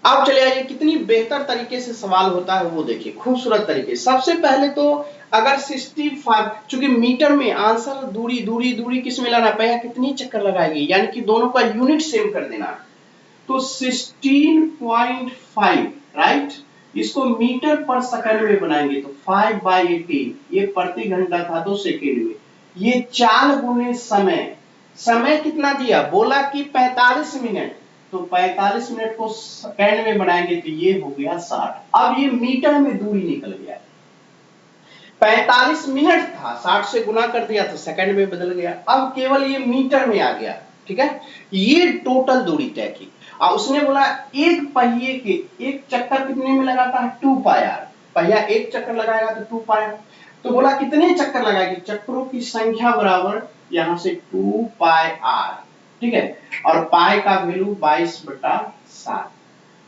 अब चले आइए कितनी बेहतर तरीके से सवाल होता है वो देखिए, खूबसूरत तरीके। सबसे पहले तो अगर 65, चूंकि मीटर में आंसर दूरी दूरी दूरी किस में लाना पाएगा, कितनी चक्कर लगाएगी, यानी कि दोनों का यूनिट सेम कर देना। तो 16.5 राइट, इसको मीटर पर सेकंड में बनाएंगे तो 5/18, ये प्रति घंटा था तो सेकेंड में। ये चाल गुने समय, समय कितना दिया, बोला कि 45 मिनट, तो 45 मिनट को सेकंड में बनाएंगे तो ये हो गया 60। अब ये मीटर में दूरी निकल गया, 45 मिनट था, 60 से गुना कर दिया तो सेकंड में बदल गया, अब केवल ये मीटर में आ गया। ठीक है, ये टोटल दूरी तय की। और उसने बोला एक पहिए के एक चक्कर कितने में लगाता है, 2 पाई आर, पहिया एक चक्कर लगाएगा तो 2 पाई आर। तो बोला कितने चक्कर लगाएगी, चक्रों की संख्या बराबर यहां से 2 पाई आर। ठीक है, और पाई का वैल्यू 22/7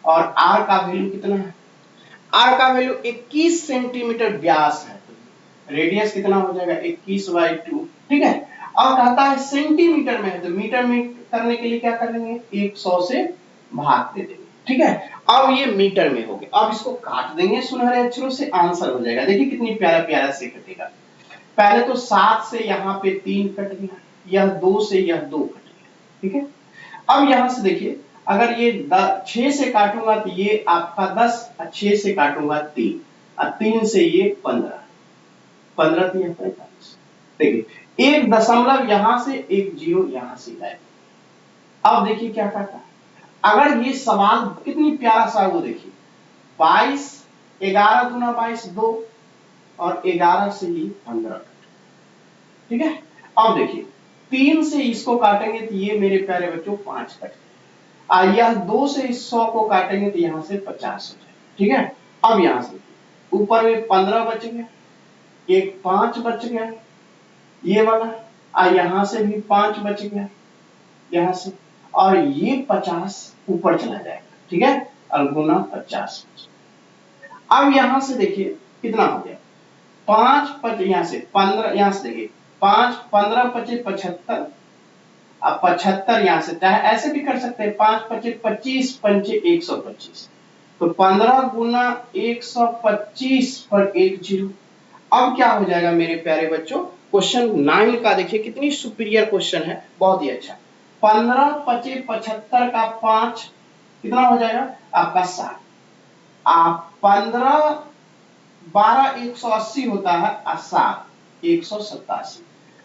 और आर का वैल्यू कितना है, आर का वैल्यू 21 सेंटीमीटर व्यास है, रेडियस कितना हो जाएगा 21/2। ठीक है, अब कहता है सेंटीमीटर में है तो मीटर में करने के लिए क्या करेंगे, 100 से भाग दे देंगे। ठीक है, अब ये मीटर में हो गया, अब इसको काट देंगे सुनहरे अक्षरों से, आंसर हो जाएगा। देखिए कितनी प्यारा प्यारा से कटेगा। पहले तो 7 से यहाँ पे 3 कट गया, यह 2 से यह 2 कट गया। ठीक है, अब यहां से देखिए अगर ये 6 से काटूंगा तो ये आपका 10, 6 से काटूंगा 3, और 3 से ये 15, 15 3 45। देखिए एक दशमलव यहां से, एक जीरो यहां से गायब। अब देखिए क्या कहता है, अगर ये सवाल कितनी प्यारा सा वो देखिए, 22, 11 गुना 22 2, और 11 से ही 15। ठीक है, अब देखिए 3 से इसको काटेंगे तो ये मेरे प्यारे बच्चों 5 कट जाए, यह 2 से इस 100 को काटेंगे तो यहां से 50 हो जाए। ठीक है, अब यहां से ऊपर में 15 बच गया, एक 5 बच गया ये वाला, यहां से भी 5 बच गया यहां से, और ये 50 ऊपर चला जाएगा। ठीक है, और गुना 50। अब यहां से देखिए कितना हो गया, 5 5 यहां से 15, यहां से देखिए 5 15 25 75, अब 75 यहां से, चाहे ऐसे भी कर सकते हैं, 5 25 25 पंचे 125, तो 15 गुना 125 पर 1 जीरो। अब क्या हो जाएगा मेरे प्यारे बच्चों, क्वेश्चन 9 का देखिए कितनी सुपीरियर क्वेश्चन है, बहुत ही अच्छा। 15 25 75 का 5 कितना हो जाएगा आपका 60, आप 15 12 180 होता है, 7 187,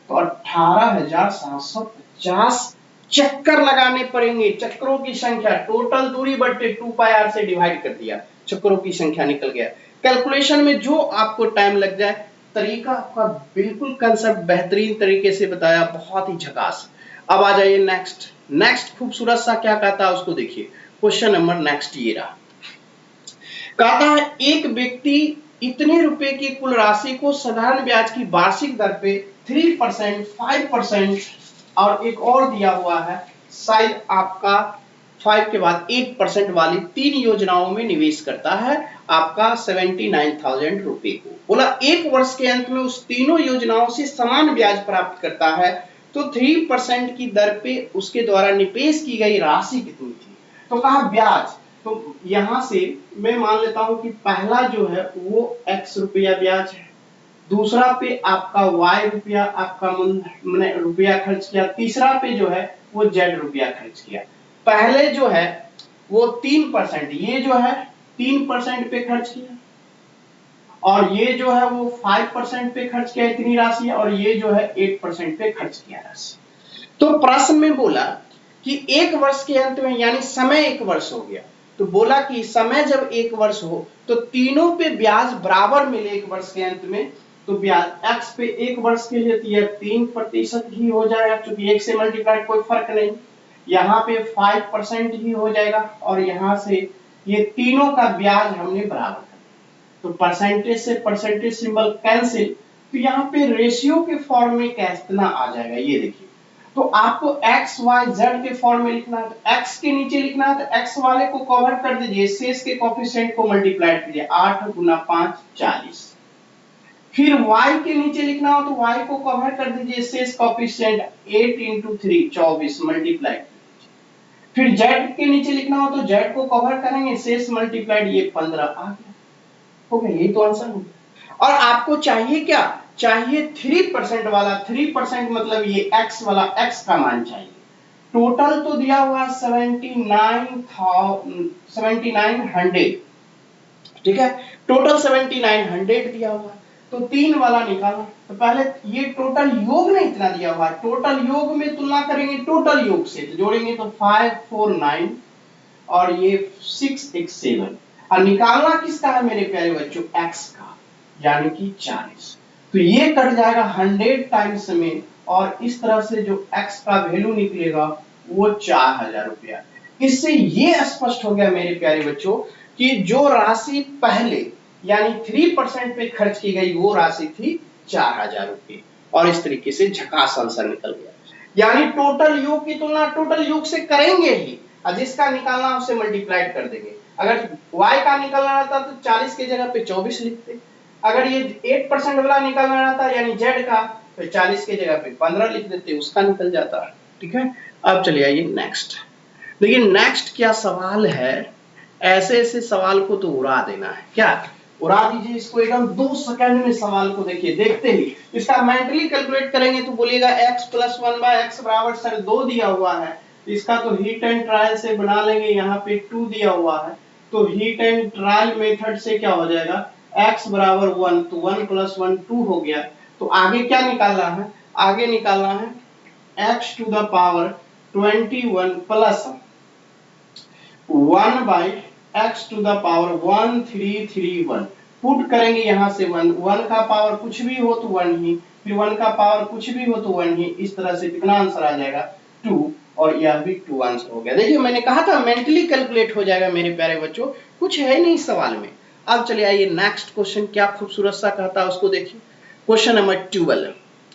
तो 18,750 चक्कर लगाने पड़ेंगे। चक्रों की संख्या टोटल दूरी बटे 2 पाई आर से डिवाइड कर दिया, चक्रों की संख्या निकल गया। कैलकुलेशन में जो आपको टाइम लग जाए, तरीका आपका बिल्कुल कंसेप्ट बेहतरीन तरीके से बताया, बहुत ही झकास। अब आ जाइए नेक्स्ट खूबसूरत सा क्या कहता है उसको देखिए, क्वेश्चन नंबर नेक्स्ट ये रहा। कहता है एक व्यक्ति इतने रुपए की कुल राशि को साधारण ब्याज की वार्षिक दर पे 3%, 5% और एक और दिया हुआ है शायद आपका 5 के बाद 8% वाली 3 योजनाओं में निवेश करता है आपका 79,000 रुपए को। बोला एक वर्ष के अंत में उस तीनों योजनाओं से समान ब्याज प्राप्त करता है, तो 3% की दर पे उसके द्वारा निवेश की गई राशि कितनी थी। तो कहा ब्याज, तो यहां से मैं मान लेता हूं कि पहला जो है वो x रुपया ब्याज है, दूसरा पे आपका y रुपया आपका रुपया खर्च किया, तीसरा पे जो है वो z रुपया खर्च किया। पहले जो है वो 3%, ये जो है 3% पे खर्च किया, और ये जो है वो 5% पे खर्च किया इतनी राशि, और ये जो है 8% पे खर्च किया राशि। तो प्रश्न में बोला कि एक वर्ष के अंत में, यानी समय एक वर्ष हो गया, तो बोला कि समय जब एक वर्ष हो तो तीनों पे ब्याज बराबर मिले एक वर्ष के अंत में, तो ब्याज x पे एक वर्ष के लिए तो यह 3% ही हो जाएगा, क्योंकि एक से मल्टीप्लाई कोई फर्क नहीं, यहाँ पे 5% ही हो जाएगा, और यहाँ से ये तीनों का ब्याज हमने बराबर कर दिया, तो परसेंटेज से परसेंटेज सिंबल कैंसिल, तो यहाँ पे रेशियो के फॉर्म में कितना आ जाएगा ये देखिए, तो आपको एक्स वाई जेड के फॉर्म में लिखना है, तो एक्स के नीचे लिखना है तो एक्स वाले को कवर कर दीजिए, शेष के कोफिशिएंट को मल्टीप्लाई कीजिए, 8 गुना 5 40। फिर y के नीचे लिखना हो तो y को कवर कर दीजिए, शेष कोफिशिएंट 8 इंटू 3 24 मल्टीप्लाई। फिर z के नीचे लिखना हो तो z को कवर करेंगे, शेष मल्टीप्लाइड, ये 15 आ गया। हो गया, यही तो आंसर हो गया। और आपको चाहिए क्या, चाहिए 3% वाला, 3% मतलब ये x वाला, x का मान चाहिए। टोटल तो दिया हुआ 7900, ठीक है, टोटल 7900 दिया हुआ, तो 3 वाला निकालना। तो पहले ये टोटल योग में इतना दिया हुआ, टोटल योग में तुलना करेंगे टोटल योग से, तो जोड़ेंगे तो 549 और ये 667, और निकालना किसका है मेरे प्यारे बच्चों, x का, यानी कि 40। तो ये कट जाएगा 100 टाइम्स में, और इस तरह से जो x का वैल्यू निकलेगा वो 4000 रुपया। इससे ये स्पष्ट हो गया मेरे प्यारे बच्चों कि जो राशि पहले यानी 3% पे खर्च की गई वो राशि थी 4000 रुपये, और इस तरीके से झकास आंसर निकल गया। यानी टोटल योग की तुलना टोटल योग से करेंगे ही, और जिसका निकालना उसे मल्टीप्लाइड कर देंगे। अगर y का निकालना रहता तो 40 की जगह पे 24 लिखते, अगर ये 8% वाला निकालना रहता यानी z का, तो 40 की जगह पे 15 लिख देते, उसका निकल जाता। ठीक है, अब चलिए आइए नेक्स्ट। देखिए नेक्स्ट क्या सवाल है, ऐसे ऐसे सवाल को तो उड़ा देना है, क्या उड़ा दीजिए इसको एकदम 2 सेकंड में। सवाल को देखिए, देखते ही इसका मेंटली कैलकुलेट करेंगे तो बोलिएगा x + 1/x बराबर, सर 2 दिया हुआ है, इसका तो हीट एंड ट्रायल से बना लेंगे, यहाँ पे 2 दिया हुआ है, तो हीट एंड ट्रायल मेथड से क्या हो जाएगा, x बराबर 1, तो 1 + 1 2 हो गया। तो आगे क्या निकालना है, आगे निकालना है x to the power 21 plus 1/x to the power 1331। Put करेंगे यहाँ से 1 का पावर कुछ भी हो तो 1 ही, फिर 1 का पावर कुछ भी हो तो 1 ही, इस तरह से कितना आंसर आ जाएगा 2, और यह भी 2 आंसर हो गया। देखिए मैंने कहा था मेंटली कैलकुलेट हो जाएगा मेरे प्यारे बच्चों, कुछ है नहीं सवाल में। अब चलिए आइए नेक्स्ट क्वेश्चन, क्या खूबसूरत सा कहता है उसको देखिए। क्वेश्चन नंबर 12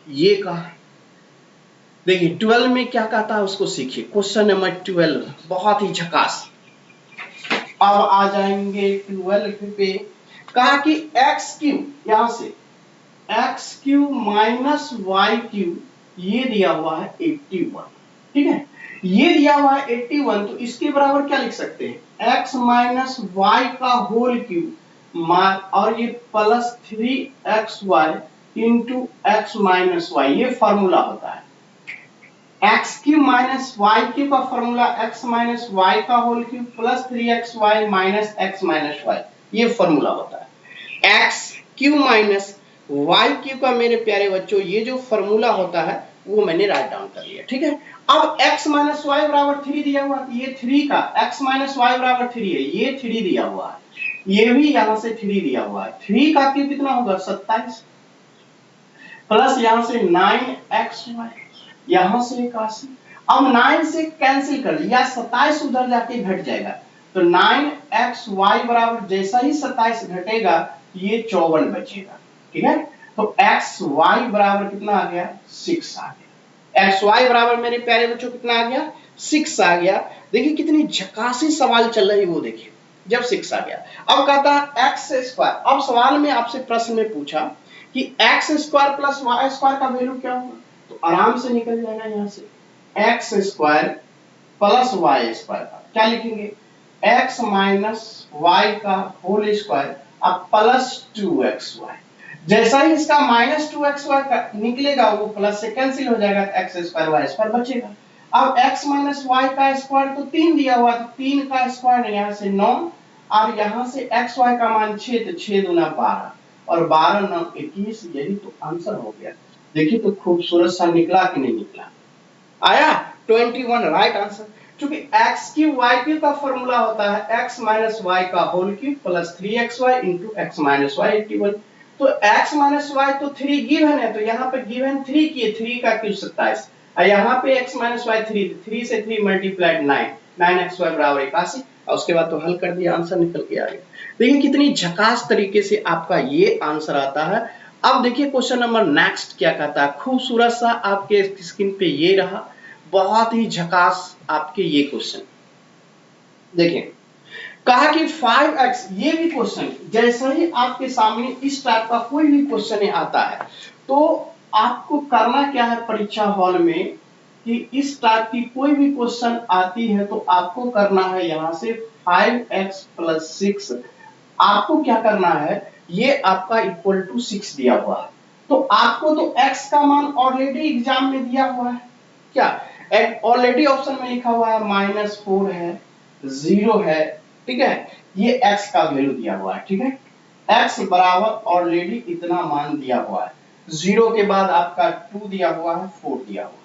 ये कहा, देखिए 12 में क्या कहता है उसको सीखिए। क्वेश्चन नंबर 12 बहुत ही झकास। अब आ जाएंगे 12 पे, कहा कि x3 यहां से x3 माइनस y3 ये दिया हुआ है 81, ठीक है, ये दिया हुआ है 81, तो इसके बराबर क्या लिख सकते हैं, x माइनस वाई का होल क्यूब और ये plus 3xy into x minus y, ये फॉर्मूला होता है। x3 माइनस y3 का फॉर्मूला x माइनस y का whole cube plus 3xy minus x minus y, ये फॉर्मूला होता है। x3 माइनस y3 का मेरे प्यारे बच्चों ये जो फॉर्मूला होता है वो मैंने राइट डाउन कर लिया, ठीक है। अब x माइनस वाई बराबर 3 दिया हुआ है, ये 3 का x माइनस वाई बराबर 3 है, ये 3 दिया हुआ है, ये भी यहां से 3 दिया हुआ है, 3 का क्यूब कितना होगा 27, प्लस यहां से 9xy, यहां से 81। अब 9 से कैंसिल कर दिया, 27 उधर जाके घट जाएगा, तो 9xy बराबर जैसा ही 27 घटेगा ये 54 बचेगा, ठीक है। तो xy बराबर कितना आ गया 6 आ गया, xy बराबर मेरे प्यारे बच्चों कितना आ गया 6 आ गया। देखिए कितनी झकासी सवाल चल रही है वो देखिए, जब 6 आ गया। अब कहता है x², अब सवाल में आपसे प्रश्न में पूछा कि x² प्लस y² का वैल्यू क्या होगा, तो आराम से निकल जाएगा यहाँ से, x² प्लस y² का क्या लिखेंगे, x माइनस y का होल स्क्वायर अब प्लस 2xy, जैसा ही इसका माइनस 2xy का निकलेगा वो प्लस से कैंसिल हो जाएगा, x² y² बचेगा। अब x माइनस y का स्क्वायर तो 3 दिया हुआ था, 3 का स्क्वायर यहाँ से 9, और यहाँ से xy का मान 6, तो 6 दूना 12, और 12 9 21, यही तो आंसर हो गया। देखिए तो खूबसूरत सा निकला कि नहीं निकला, आया 21 राइट आंसर। क्योंकि x3 y3 का फॉर्मूला होता है x माइनस y का whole cube plus 3xy into x minus y 81, तो x माइनस y तो 3 गिवन है, तो यहाँ पे गिवन 3 की 3 का क्यूब 27, और यहाँ पे x माइनस y 3 से 3 मल्टीप्लाइड 9, 9xy बराबर 81, और उसके बाद तो हल कर दिया, आंसर निकल के आ गया। देखिए कितनी झकास तरीके से आपका ये आंसर आता है। अब देखिए क्वेश्चन नंबर नेक्स्ट क्या कहता है, खूबसूरत सा आपके स्क्रीन पे ये रहा, बहुत ही झकास आपके ये क्वेश्चन। देखिए कहा कि 5x, ये भी क्वेश्चन जैसे ही आपके सामने इस टाइप का कोई भी क्वेश्चन आता है तो आपको करना क्या है परीक्षा हॉल में कि इस टाइप की कोई भी क्वेश्चन आती है तो आपको करना है यहां से 5x + 6, आपको क्या करना है, ये आपका इक्वल टू 6 दिया हुआ है, तो आपको तो x का मान ऑलरेडी एग्जाम में दिया हुआ है, क्या ऑलरेडी ऑप्शन में लिखा हुआ है -4 है, 0 है, ठीक है, ये x का वैल्यू दिया हुआ है, ठीक है, x बराबर ऑलरेडी इतना मान दिया हुआ है, 0 के बाद आपका 2 दिया हुआ है, 4 दिया हुआ है।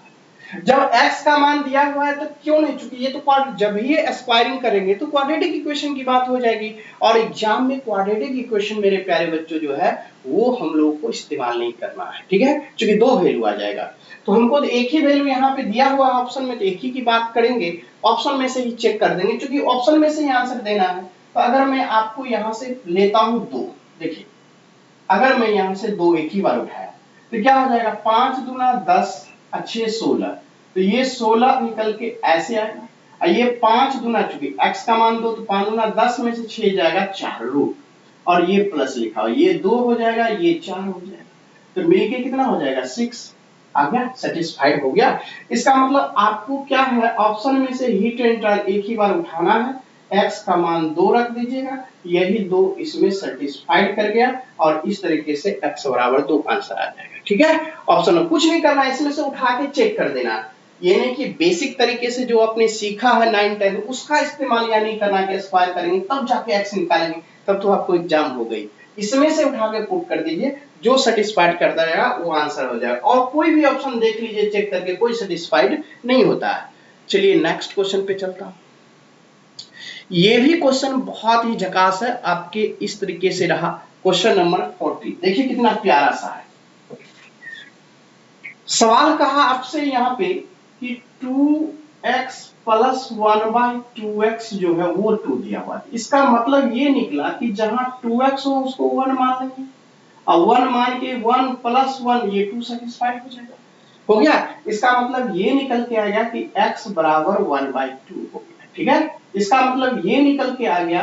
जब x का मान दिया हुआ है तो क्यों नहीं, चूंकि ये तो जब ही एस्पायरिंग करेंगे तो क्वाड्रेटिक इक्वेशन की बात हो जाएगी, और एग्जाम में क्वाड्रेटिक इक्वेशन मेरे प्यारे बच्चों जो है वो हम लोगों को इस्तेमाल नहीं करना है, ठीक है, क्योंकि दो वैल्यू आ जाएगा, तो हमको तो एक ही वैल्यू यहाँ पे दिया हुआ ऑप्शन में, तो एक ही की बात करेंगे, ऑप्शन में से ही चेक कर देंगे, क्योंकि ऑप्शन में से ही आंसर देना है। तो अगर मैं आपको यहाँ से लेता हूँ 2, देखिए अगर मैं यहाँ से 2 एक ही बार उठाया तो क्या हो जाएगा, 5 दूना 10 अच्छे 16, तो ये 16 निकल के ऐसे आएगा, और ये 5 दूना, चूंकि x का मान 2 तो 5 दूना 10 में से 6 जाएगा 4 रूट, और ये प्लस लिखा हो, ये 2 हो जाएगा, ये 4 हो जाएगा, तो मिलके कितना हो जाएगा 6 आ गया, सेटिस्फाइड हो गया। इसका मतलब आपको क्या है, ऑप्शन में से हीट एंड ट्रायल एक ही बार उठाना है, x का मान 2 रख दीजिएगा, यही 2 इसमें सेटिस्फाइड कर गया, और इस तरीके से x बराबर 2 आंसर आ जाएगा, ठीक है। ऑप्शन में कुछ नहीं करना है, इसमें से उठा के चेक कर देना, ये नहीं कि बेसिक तरीके से जो आपने सीखा है 9 10 उसका इस्तेमाल या नहीं करना कि एस्पायर करेंगे तब जाके x निकालेंगे, तब तो आपको एग्जाम हो गई, इसमें से उठा के पुट कर दीजिए, जो सेटिस्फाइड करता रहेगा वो आंसर हो जाएगा, और कोई भी ऑप्शन देख लीजिए चेक करके, कोई सेटिस्फाइड नहीं होता है। चलिए नेक्स्ट क्वेश्चन पे चलता हूं, ये भी क्वेश्चन बहुत ही झकास है आपके, इस तरीके से रहा, क्वेश्चन नंबर 40, देखिए कितना प्यारा सा है। सवाल कहा आपसे यहाँ पे कि 2x + 1/2x जो है वो 2 दिया हुआ है, इसका मतलब ये निकला कि जहां 2x हो उसको 1 मान लेंगे, और 1 मान के 1 + 1 ये 2 सेटिस्फाइड हो जाएगा, हो गया। इसका मतलब ये निकल के आ गया कि x बराबर 1/2 हो गया, ठीक है, इसका मतलब ये निकल के आ गया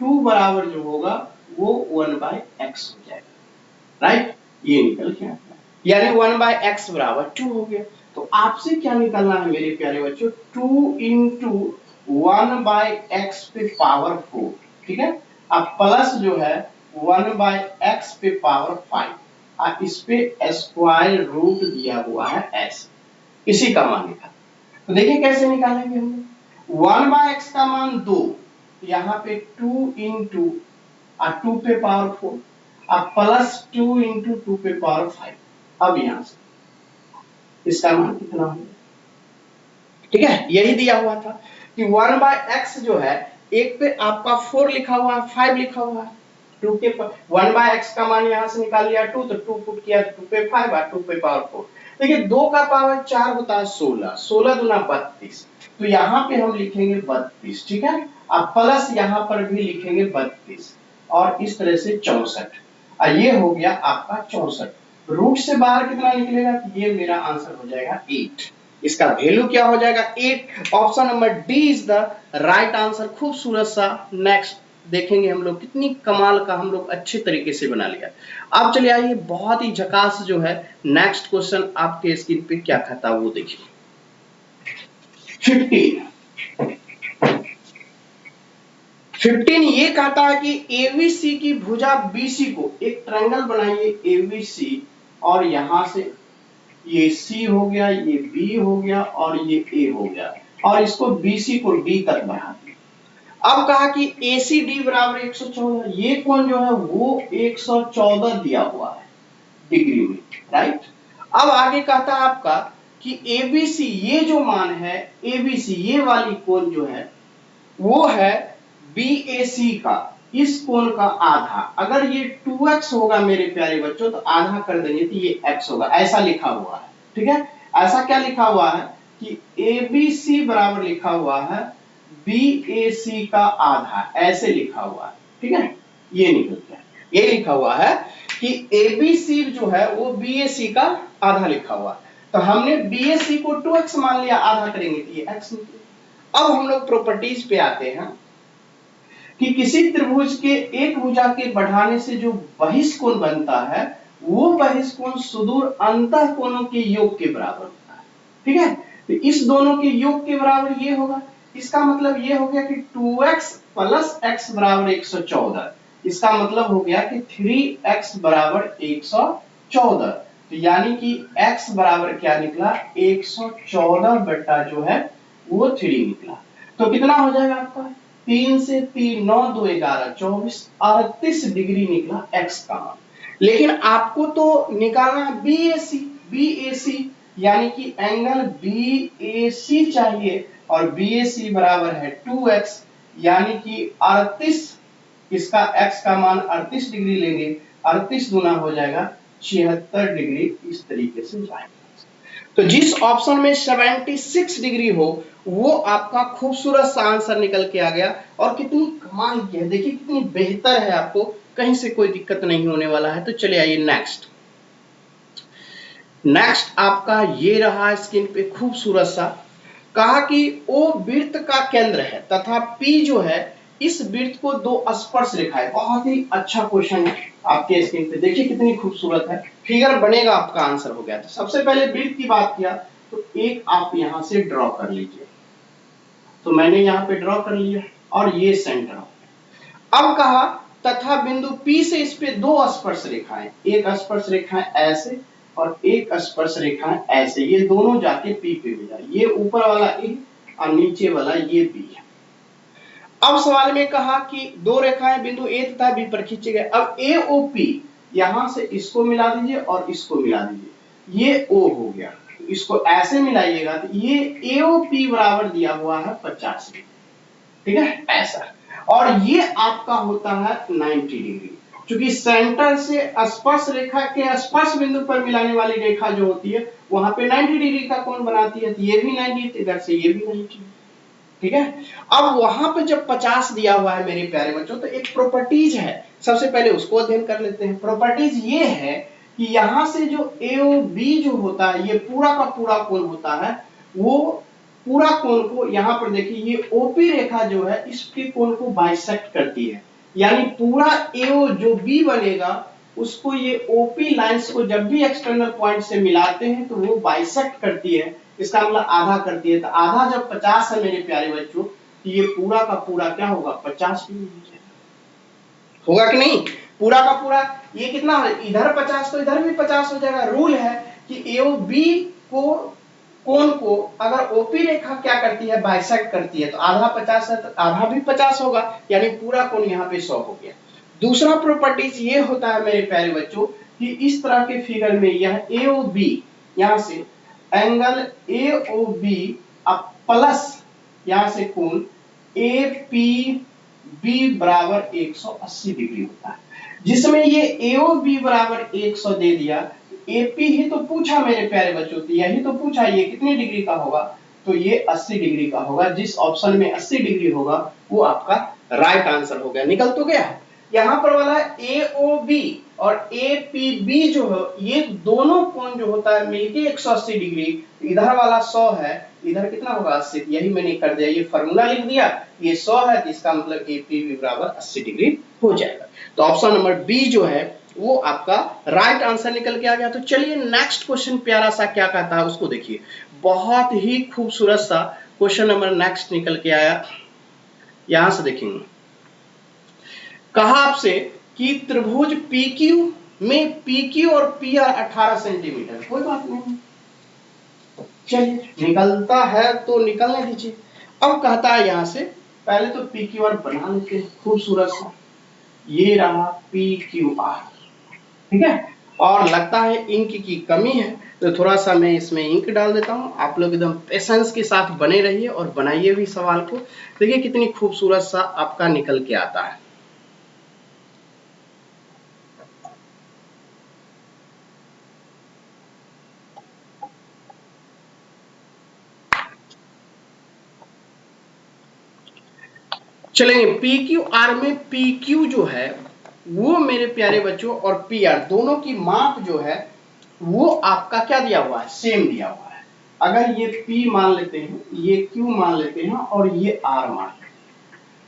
2 बराबर जो होगा वो 1/x हो जाएगा, राइट, ये निकल के आ गया, यानी 1/x बराबर 2 हो गया। तो आपसे क्या निकालना है मेरे प्यारे बच्चों, 2 × 1/x पे पावर 4, ठीक है, अब प्लस जो है 1/x पे पावर 5, और इस पे स्क्वायर रूट दिया हुआ है ऐसे, इसी का मान निकाल। तो देखिए कैसे निकालेंगे हम, 1/x का मान 2, यहाँ पे 2 × 2 पे पावर 4, अब प्लस 2 × 2 पे पावर 5, अब यहां से इसका मान कितना होगा, ठीक है, यही दिया हुआ था कि 1/x जो है, एक पे आपका 4 लिखा हुआ है, 5 लिखा हुआ है, 2 के 1/x का मान यहां से निकाल लिया 2, तो 2 पुट किया 2 पे 5 और 2 पे पावर 4, देखिए 2 का पावर 4 होता है 16, 16 दूना 32, तो यहाँ पे हम लिखेंगे 32, ठीक है, अब प्लस यहाँ पर भी लिखेंगे 32, और इस तरह से 64, और ये हो गया आपका 64, रूट से बाहर कितना निकलेगा, ये मेरा आंसर हो जाएगा 8, इसका वैल्यू क्या हो जाएगा 8, option number D is the right answer. खूबसूरत सा नेक्स्ट देखेंगे हम लोग, कितनी कमाल का हम लोग अच्छे तरीके से बना लिया। अब चलिए आइए, बहुत ही झकास जो है नेक्स्ट क्वेश्चन आपके स्क्रीन पे क्या कहता है वो देखिए। 15 ये कहता है कि एबीसी की भुजा बीसी को, एक ट्रायंगल बनाइए एबीसी, और यहां से ये C हो गया, ये B हो गया, और ये A हो गया, और इसको BC को D तक बढ़ा दिया। अब कहा कि ACD बराबर 114, ये कोण जो है वो 114 दिया हुआ है डिग्री में, राइट। अब आगे कहता है आपका कि ABC, ये जो मान है ABC, ये वाली कोण जो है वो है BAC का, इस कोण का आधा, अगर ये 2x होगा मेरे प्यारे बच्चों तो आधा कर देंगे तो ये x होगा, ऐसा लिखा हुआ है, ठीक है, ऐसा क्या लिखा हुआ है कि ABC बराबर लिखा हुआ है BAC का आधा, ऐसे लिखा हुआ है, ठीक है, ये निकल गया, ये लिखा हुआ है कि ABC जो है वो BAC का आधा लिखा हुआ, तो हमने BAC को 2x मान लिया, आधा करेंगे तो ये x निकलेगा। अब हम लोग प्रॉपर्टीज पे आते हैं कि किसी त्रिभुज के एक भुजा के बढ़ाने से जो बहिष्कोण बनता है वो बहिष्कोण सुदूर अंतः कोणों के योग के बराबर होता है। ठीक है, तो इस दोनों के योग के बराबर ये होगा। इसका मतलब ये हो गया कि 2x प्लस x बराबर 114। इसका मतलब हो गया कि 3x बराबर 114, तो यानी कि x बराबर क्या निकला, 114 बटा जो है वो 3 निकला। तो कितना हो जाएगा आपका, 3 से 3 9 2 11 24 38 डिग्री निकला x का मान। लेकिन आपको तो निकालना है BAC यानी कि एंगल BAC चाहिए, और BAC बराबर है 2x यानी कि 38, इसका x का मान 38 डिग्री लेंगे, 38 गुना हो जाएगा 76 डिग्री, इस तरीके से जाएगा। तो जिस ऑप्शन में 76 डिग्री हो वो आपका खूबसूरत सा आंसर निकल के आ गया। और कितनी कमाल की है, देखिए कितनी बेहतर है, आपको कहीं से कोई दिक्कत नहीं होने वाला है। तो चलिए आइए नेक्स्ट आपका ये रहा स्क्रीन पे खूबसूरत सा, कहा कि O वृत्त का केंद्र है तथा P जो है इस वृत्त को दो स्पर्श रेखाएं। बहुत ही अच्छा क्वेश्चन है आपके स्क्रीन पे, देखिए कितनी खूबसूरत है, फिगर बनेगा, आपका आंसर हो गया। तो सबसे पहले वृत्त की बात किया तो एक आप यहां से ड्रॉ कर लीजिए, तो मैंने यहां पे ड्रॉ कर लिया और ये सेंटर हो गया। अब कहा तथा बिंदु P से इस पे दो स्पर्श रेखाएं, एक स्पर्श रेखा ऐसे और एक स्पर्श रेखा ऐसे, ये दोनों जाके P पे मिला, ये ऊपर वाला A और नीचे वाला ये B है। अब सवाल में कहा कि दो रेखाएं बिंदु A तथा B पर खींचे गए। अब AOP यहां से इसको मिला दीजिए और इसको मिला दीजिए, ये O हो गया, इसको ऐसे मिलाइएगा तो ये AOP बराबर दिया हुआ है 50 डिग्री। ठीक है, ऐसा। और ये आपका होता है 90 डिग्री, क्योंकि सेंटर से स्पर्श रेखा के स्पर्श बिंदु पर मिलाने वाली रेखा जो होती है वहां पे 90 डिग्री का कोण बनाती है, तो ये भी 90, इधर से ये भी 90। ठीक है, अब वहां पे जब 50 दिया हुआ है मेरे प्यारे बच्चों, तो एक प्रॉपर्टीज है, सबसे पहले उसको अध्ययन कर लेते हैं। प्रॉपर्टीज ये है कि यहां से जो AOB जो होता है ये पूरा का पूरा कोण होता है, वो पूरा कोण को यहां पर देखिए ये OP रेखा जो है इसके कोण को बाइसेक्ट करती है, यानी पूरा AO जो B बनेगा उसको ये OP लाइंस को जब भी एक्सटर्नल पॉइंट से मिलाते हैं तो वो बाइसेक्ट करती है, इसका मतलब आधा करती है। तो आधा जब 50 है मेरे प्यारे बच्चों, तो ये पूरा का पूरा क्या होगा, 50 डिग्री हो जाएगा, होगा कि नहीं, पूरा का पूरा। ये कितना है, इधर 50 तो इधर भी 50 हो जाएगा। रूल है कि AOB को कोण को अगर OP रेखा क्या करती है, बाइसेक्ट करती है, तो आधा 50 है तो आधा भी 50 होगा, यानी पूरा कोण यहाँ पे 100 हो गया। दूसरा प्रॉपर्टीज ये होता है मेरे प्यारे बच्चों कि इस तरह के फिगर में यह AOB यहां से एंगल AOB प्लस यहां से कोण APB बराबर 180 डिग्री होता है, जिसमें ये AOB बराबर 100 दे दिया, AP ही तो पूछा मेरे प्यारे बच्चों, यही तो पूछा ये कितने डिग्री का होगा, तो ये 80 डिग्री का होगा। जिस ऑप्शन में 80 डिग्री होगा वो आपका राइट आंसर हो गया, निकल तो गया। यहां पर वाला AOB और APB जो है ये दोनों कोण जो होता है मिलके 180 डिग्री, इधर वाला 100 है, इधर कितना होगा 80, यही मैंने कर दिया, ये फार्मूला लिख दिया, ये 100 है तो इसका मतलब APB बराबर 80 डिग्री हो जाएगा। तो ऑप्शन नंबर बी जो है वो आपका राइट आंसर निकल के आ गया। तो चलिए नेक्स्ट क्वेश्चन प्यारा सा क्या कहता है उसको देखिए, बहुत ही खूबसूरत सा क्वेश्चन नंबर नेक्स्ट निकल के आया, यहां से देखेंगे। कहा आपसे कि त्रिभुज PQ में PQ और PR 18 सेंटीमीटर, कोई बात नहीं, चलिए निकलता है तो निकलने दीजिए। अब कहता है यहां से पहले तो PQR बना लेते हैं खूबसूरत सा, ये रहा PQR। ठीक है, और लगता है इंक की कमी है तो थोड़ा सा मैं इसमें इंक डाल देता हूं। आप लोग एकदम पेशेंस के साथ बने रहिए और बनाइए भी सवाल को, देखिए कितनी खूबसूरत सा आपका निकल के आता है। चलेंगे PQR में PQ जो है वो मेरे प्यारे बच्चों और पी आर दोनों की माप जो है वो आपका क्या दिया हुआ है, सेम दिया हुआ है। अगर ये P मान लेते हैं, ये Q मान लेते हैं और ये R मान लेते हैं,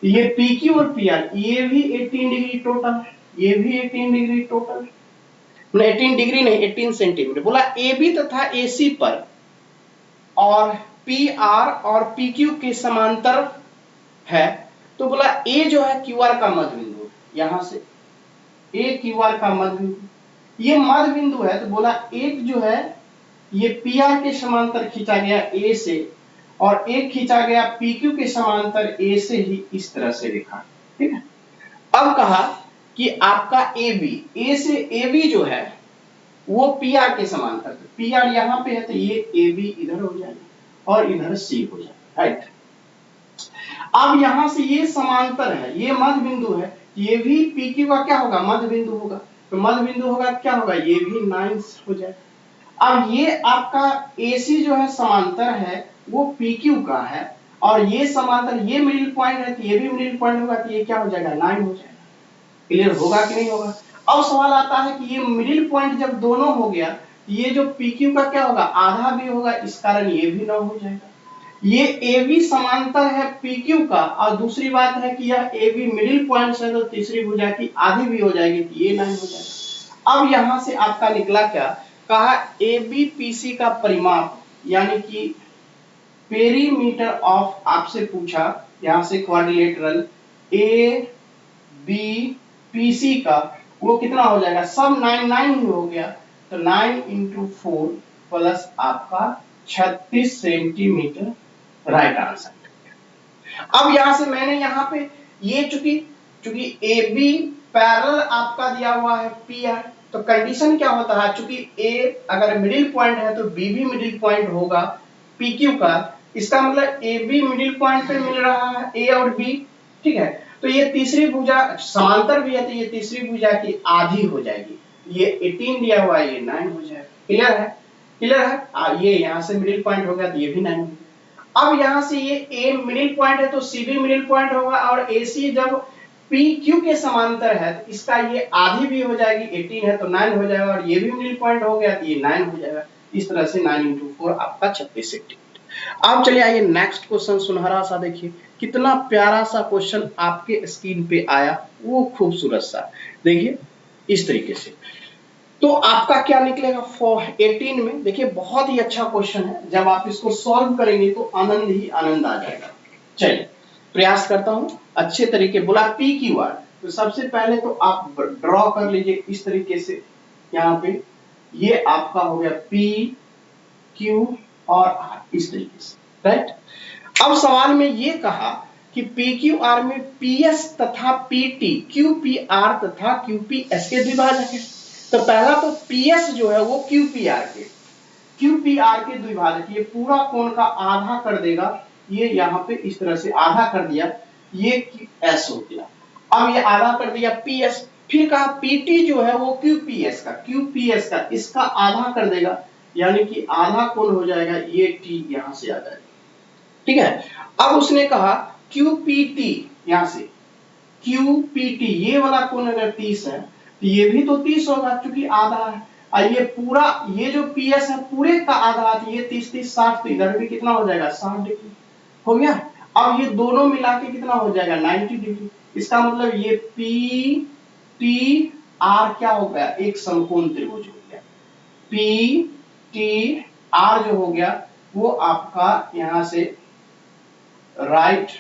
ये PQ और PR ये भी 18 डिग्री टोटल, ये भी 18 डिग्री टोटल, 18 डिग्री नहीं 18 सेंटीमीटर बोला AB तथा AC पर और PR और PQ के समांतर है, तो बोला A जो है QR का मध्य बिंदु, यहां से A QR का मध्य बिंदु, ये मध्य बिंदु है, तो बोला एक जो है ये PR के समांतर खींचा गया A से और एक खींचा गया PQ के समांतर A से ही इस तरह से रेखा, ठीक है। अब कहा कि आपका AB, A से AB जो है वो PR के समांतर, तो PR यहां पे है तो ये AB इधर हो जाएगा और इधर C हो जाएगा, राइट। अब यहां से ये समांतर है, ये मध्य बिंदु है, ये भी PQ का क्या होगा, मध्य बिंदु होगा, तो मध्य बिंदु होगा क्या होगा, ये भी 9 हो जाएगा। अब ये आपका AC जो है समांतर है वो PQ का है और ये समांतर ये मिडिल पॉइंट है तो ये भी मिडिल पॉइंट होगा, तो ये क्या हो जाएगा, 9 हो जाएगा। क्लियर होगा कि नहीं होगा। अब सवाल आता है कि ये मिडिल पॉइंट जब दोनों हो गया, ये जो PQ का क्या होगा, आधा भी होगा, इस कारण ये भी 9 हो जाएगा। ये AB समांतर है PQ का और दूसरी बात है कि यह AB मिडिल पॉइंट से, तो तीसरी भुजा की आधी भी हो जाएगी तो ये 9 हो जाएगा। अब यहां से आपका निकला क्या, कहा AB PC का परिमाप यानी कि पेरीमीटर ऑफ, आपसे पूछा यहां से क्वाड्रिलेटरल ABPC का वो कितना हो जाएगा, सब 9 ही हो गया, तो 9 × 4 प्लस आपका 36 सेंटीमीटर, राइट आंसर। अब यहां से मैंने यहां पे ये चूंकि AB पैरेलल आपका दिया हुआ है PR, तो कंडीशन क्या होता है, चूंकि A अगर मिडिल पॉइंट है तो B भी मिडिल पॉइंट होगा PQ का, इसका मतलब AB मिडिल पॉइंट पे मिल रहा है A और B, ठीक है। तो ये तीसरी भुजा समांतर भी है तो ये तीसरी भुजा की आधी हो जाएगी, ये 18 दिया हुआ है, ये 9 हो जाएगा। क्लियर है, क्लियर है। ये यहां से मिडिल पॉइंट हो गया तो ये भी 9 हो गया। अब यहां से ये A मिडिल पॉइंट है तो C भी मिडिल पॉइंट होगा और AC जब PQ के समांतर है तो इसका ये आधी भी हो जाएगी, 18 है तो 9 हो जाएगा और ये भी मिडिल पॉइंट हो गया तो ये 9 हो जाएगा। इस तरह से 9 × 4 आपका 36 सेंटीमीटर। अब चलिए आइए नेक्स्ट क्वेश्चन, सुनहरा सा देखिए कितना प्यारा सा क्वेश्चन आपके स्क्रीन पे आया, वो खूबसूरत सा देखिए इस तरीके से। तो आपका क्या निकलेगा 18 में, देखिए बहुत ही अच्छा क्वेश्चन है, जब आप इसको सॉल्व करेंगे तो आनंद ही आनंद आ जाएगा। चलिए प्रयास करता हूं अच्छे तरीके। बोला PQR, तो सबसे पहले तो आप ड्रॉ कर लीजिए इस तरीके से, यहाँ पे ये आपका हो गया PQ और R इस तरीके से, राइट। अब सवाल में ये कहा कि PQR में PS तथा PT QPR तथा QPS के द्विभाजक है। तो पहला तो PS जो है वो QPR के द्विभाजक, ये पूरा कोण का आधा कर देगा, ये यहाँ पे इस तरह से आधा कर दिया, ये S हो गया। अब ये आधा कर दिया PS, फिर कहा PT जो है वो QPS का इसका आधा कर देगा, यानी कि आधा कोण हो जाएगा, ये T यहां से आ जाएगा, ठीक है। अब उसने कहा QPT, यहां से QPT ये वाला कोण अगर 30 है तो ये भी तो 30 होगा क्योंकि आधा है, और ये पूरा ये जो PS है पूरे का आधा, ये 30 60, तो इधर भी कितना हो जाएगा 60 डिग्री हो गया। अब ये दोनों मिला के कितना हो जाएगा 90 डिग्री, इसका मतलब ये PTR क्या हो गया, एक समकोण त्रिभुज हो गया। PTR जो हो गया वो आपका यहां से राइट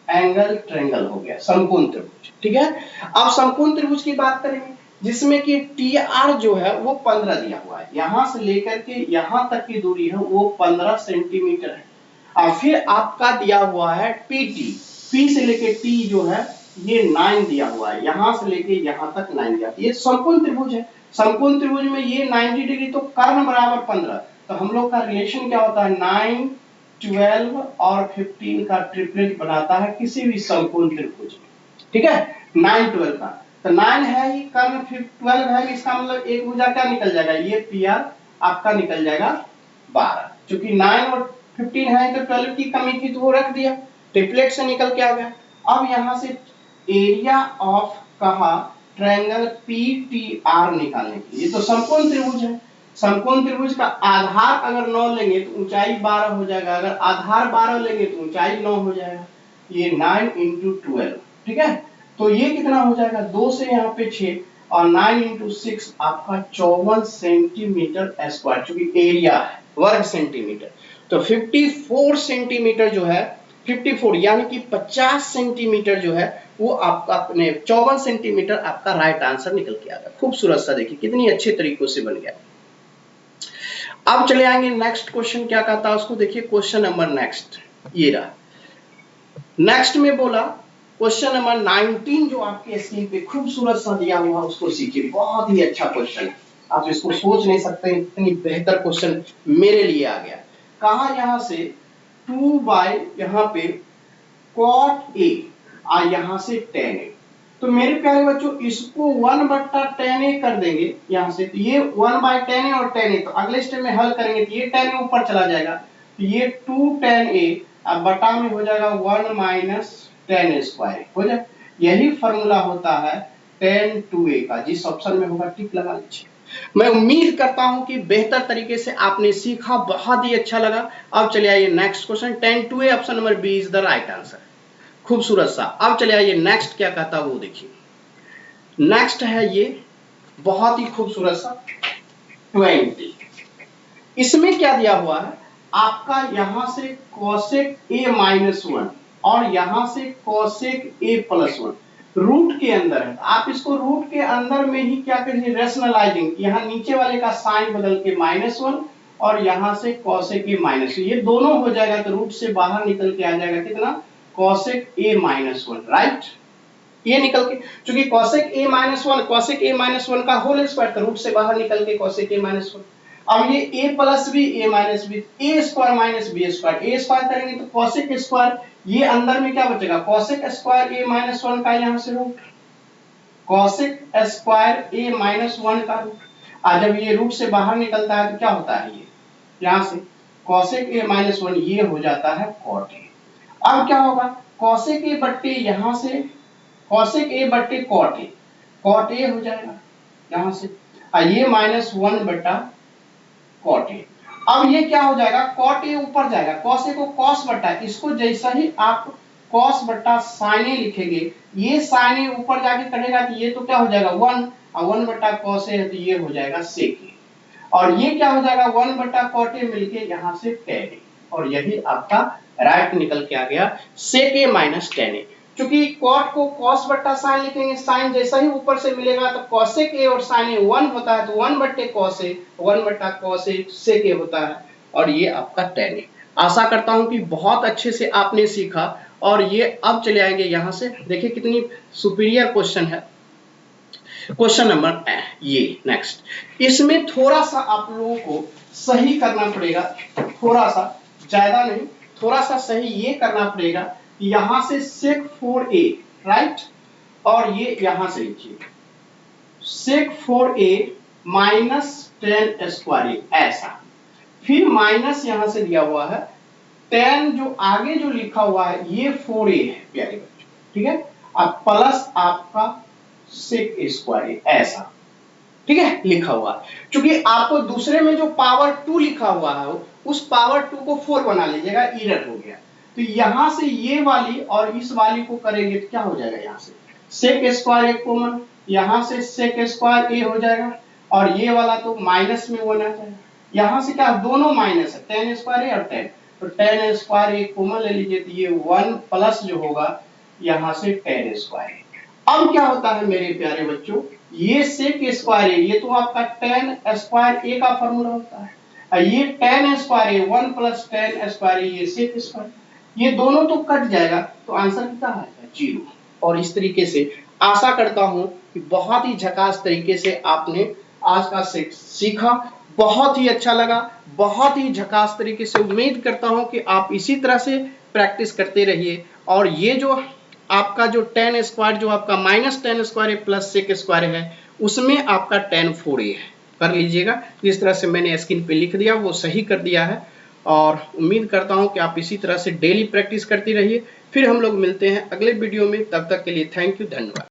एंगल ट्रायंगल हो गया, समकोण त्रिभुज, ठीक है। अब समकोण त्रिभुज की बात करेंगे जिसमें कि TR जो है वो 15 दिया हुआ है, यहां से लेकर के यहां तक की दूरी है वो 15 सेंटीमीटर है। और फिर आपका दिया हुआ है PT, P से लेके T जो है ये 9 दिया हुआ है, यहां से लेके यहां तक 9 दिया, ये समकोण त्रिभुज है। समकोण त्रिभुज में ये 90 डिग्री, तो कर्ण बराबर 15, तो हम लोग का रिलेशन क्या होता है 9 12 और 15 का ट्रिपलेट बनाता है किसी भी समकोण त्रिभुज में, ठीक है। 9 12 का, तो 9 है ही, कर्ण 12 है, इसका मतलब एक भुजा क्या निकल जाएगा, ये PR आपका निकल जाएगा 12, क्योंकि 9 और 15 है तो 12 की कमी थी तो वो रख दिया, ट्रिपलेट से निकल के आ गया। अब यहां से एरिया ऑफ कहा ट्रायंगल PTR निकालने के लिए। तो समकोण त्रिभुज है, समकोण त्रिभुज का आधार अगर 9 लेंगे तो ऊंचाई 12 हो जाएगा, अगर आधार 12 लेंगे तो ऊंचाई 9 हो जाएगा, ये 9 × 12, ठीक है। तो ये कितना हो जाएगा, 2 से यहाँ पे 6 और 9 × 6 आपका 54 सेंटीमीटर स्क्वायर, चूंकि एरिया है वर्ग सेंटीमीटर। तो 54 सेंटीमीटर जो है, 54 यानी कि 50 सेंटीमीटर जो है वो आपका अपने 54 सेंटीमीटर आपका राइट आंसर निकल के आ गया। खूबसूरत सा, देखिए कितनी अच्छे तरीकों से बन गया। अब चले आएंगे नेक्स्ट क्वेश्चन, क्या कहता है उसको, देखिए क्वेश्चन नंबर नेक्स्ट ये रहा। नेक्स्ट में बोला क्वेश्चन नंबर 19 जो आपके स्क्रीन पे खूबसूरत सा दिया हुआ उसको सीखिए, बहुत ही अच्छा क्वेश्चन है, आप इसको सोच नहीं सकते इतनी बेहतर क्वेश्चन मेरे लिए आ गया। कहा यहां से 2 बाय यहाँ पे cot A और यहां से tan A। तो मेरे प्यारे बच्चों इसको 1/tan A कर देंगे यहाँ से, तो ये 1/tan A और tan A, तो अगले स्टेप में हल करेंगे तो ये tan A ऊपर चला जाएगा, तो ये 2tan A अब बटा में हो जाएगा 1 - tan A स्क्वायर हो जाए। यही फॉर्मूला होता है tan 2A का, जिस ऑप्शन में होगा टिक लगा लीजिए। मैं उम्मीद करता हूं कि बेहतर तरीके से आपने सीखा, बहुत ही अच्छा लगा। अब चले आइए next question, tan 2A option number B is the right answer. खूबसूरत सा। अब चले आइए नेक्स्ट क्या कहता है वो देखिए। नेक्स्ट है ये बहुत ही खूबसूरत सा 20। इसमें क्या दिया हुआ है आपका, यहां से cosec A - 1 और यहां से cosec A + 1 रूट के अंदर है। आप इसको रूट के अंदर में ही क्या करिए, रेशनलाइजिंग, यहाँ नीचे वाले का साइन बदल के -1 और यहां से cosec A - 1, ये दोनों हो जाएगा तो रूट से बाहर निकल के आ जाएगा कितना, cosec A - 1, राइट। ये निकल के, क्योंकि cosec A - 1 का होल स्क्वायर, तो रूट से बाहर निकल के cosec A - 1। अब ये A + B A - B, A square - B square, A square करेंगे तो cosec स्क्वायर, ये अंदर में क्या बचेगा, cosec स्क्वायर A - 1 का यहाँ से रूट, cosec स्क्वायर A - 1 का रूट। आज जब ये रूट से बाहर निकलता है तो क्या होता है, ये यहाँ से cosec A - 1 ये हो जाता है cot A। अब क्या होगा, cosec A बट्टे यहाँ से cosec A बट्टे cot A हो जाएगा यहाँ से, ये -1 बटा cot A। अब ये क्या हो जाएगा, cot A ऊपर जाएगा, cos A को cos बटा, इसको जैसा ही आप cos बटा sin A लिखेंगे, ये sin A ऊपर जाके कटेगा तो ये तो क्या हो जाएगा 1, और 1 बटा cos A है तो ये हो जाएगा sec A, और ये क्या हो जाएगा 1 बटा cot A मिलके यहाँ से tan A, और यही आपका राइट निकल के आ गया sec A - tan A। क्योंकि cot को cos बट्टा sin लिखेंगे, sin जैसा ही ऊपर से मिलेगा तो cosec A और sin A 1 होता है, तो 1 बट्टे cos A 1 बट्टा cos A sec A होता है, और ये आपका tan A। आशा करता हूं कि बहुत अच्छे से आपने सीखा। और ये अब चले आएंगे यहां से, देखिए कितनी सुपीरियर क्वेश्चन है। क्वेश्चन नंबर ये नेक्स्ट, इसमें थोड़ा सा आप लोगों को सही करना पड़ेगा, थोड़ा सा, ज्यादा नहीं, थोड़ा सा सही ये करना पड़ेगा, यहां से sec 4a राइट, और ये यहां से लिखिए sec 4a - tan स्क्वायर ऐसा, फिर माइनस यहां से दिया हुआ है tan, जो आगे जो लिखा हुआ है ये 4a है प्यारे बच्चों, ठीक है, अब प्लस आपका sec स्क्वायर ऐसा, ठीक है, लिखा हुआ। क्योंकि आपको दूसरे में जो पावर 2 लिखा हुआ है उस पावर 2 को 4 बना लीजिएगा, इरर हो गया। तो यहां से ये वाली और इस वाली को करेंगे तो क्या हो जाएगा, यहां से sec स्क्वायर एक कॉमन, यहां से sec स्क्वायर a हो जाएगा, और ये वाला तो माइनस में होना चाहिए, यहां से क्या दोनों माइनस है, tan स्क्वायर और tan, तो tan स्क्वायर एक कॉमन ले लीजिए, तो ये 1 प्लस जो होगा यहां से tan स्क्वायर। अब क्या होता है मेरे प्यारे बच्चों, ये sec स्क्वायर A, ये तो आपका tan स्क्वायर A का फॉर्मूला होता है, और ये tan square A 1 + tan square A, ये sec स्क्वायर, ये दोनों तो कट जाएगा, तो आंसर कितना आएगा 0। और इस तरीके से आशा करता हूं कि बहुत ही झकास तरीके से आपने आज का सीखा, बहुत ही अच्छा लगा, बहुत ही झकास तरीके से। उम्मीद करता हूं कि आप इसी तरह से प्रैक्टिस करते रहिए, और ये जो आपका जो tan स्क्वायर, जो आपका -tan square plus sec square है, उसमें आपका tan 4a है, कर लीजिएगा। जिस तरह से मैंने स्क्रीन पे लिख दिया वो सही कर दिया है, और उम्मीद करता हूं कि आप इसी तरह से डेली प्रैक्टिस करती रहिए। फिर हम लोग मिलते हैं अगले वीडियो में, तब तक के लिए थैंक यू, धन्यवाद।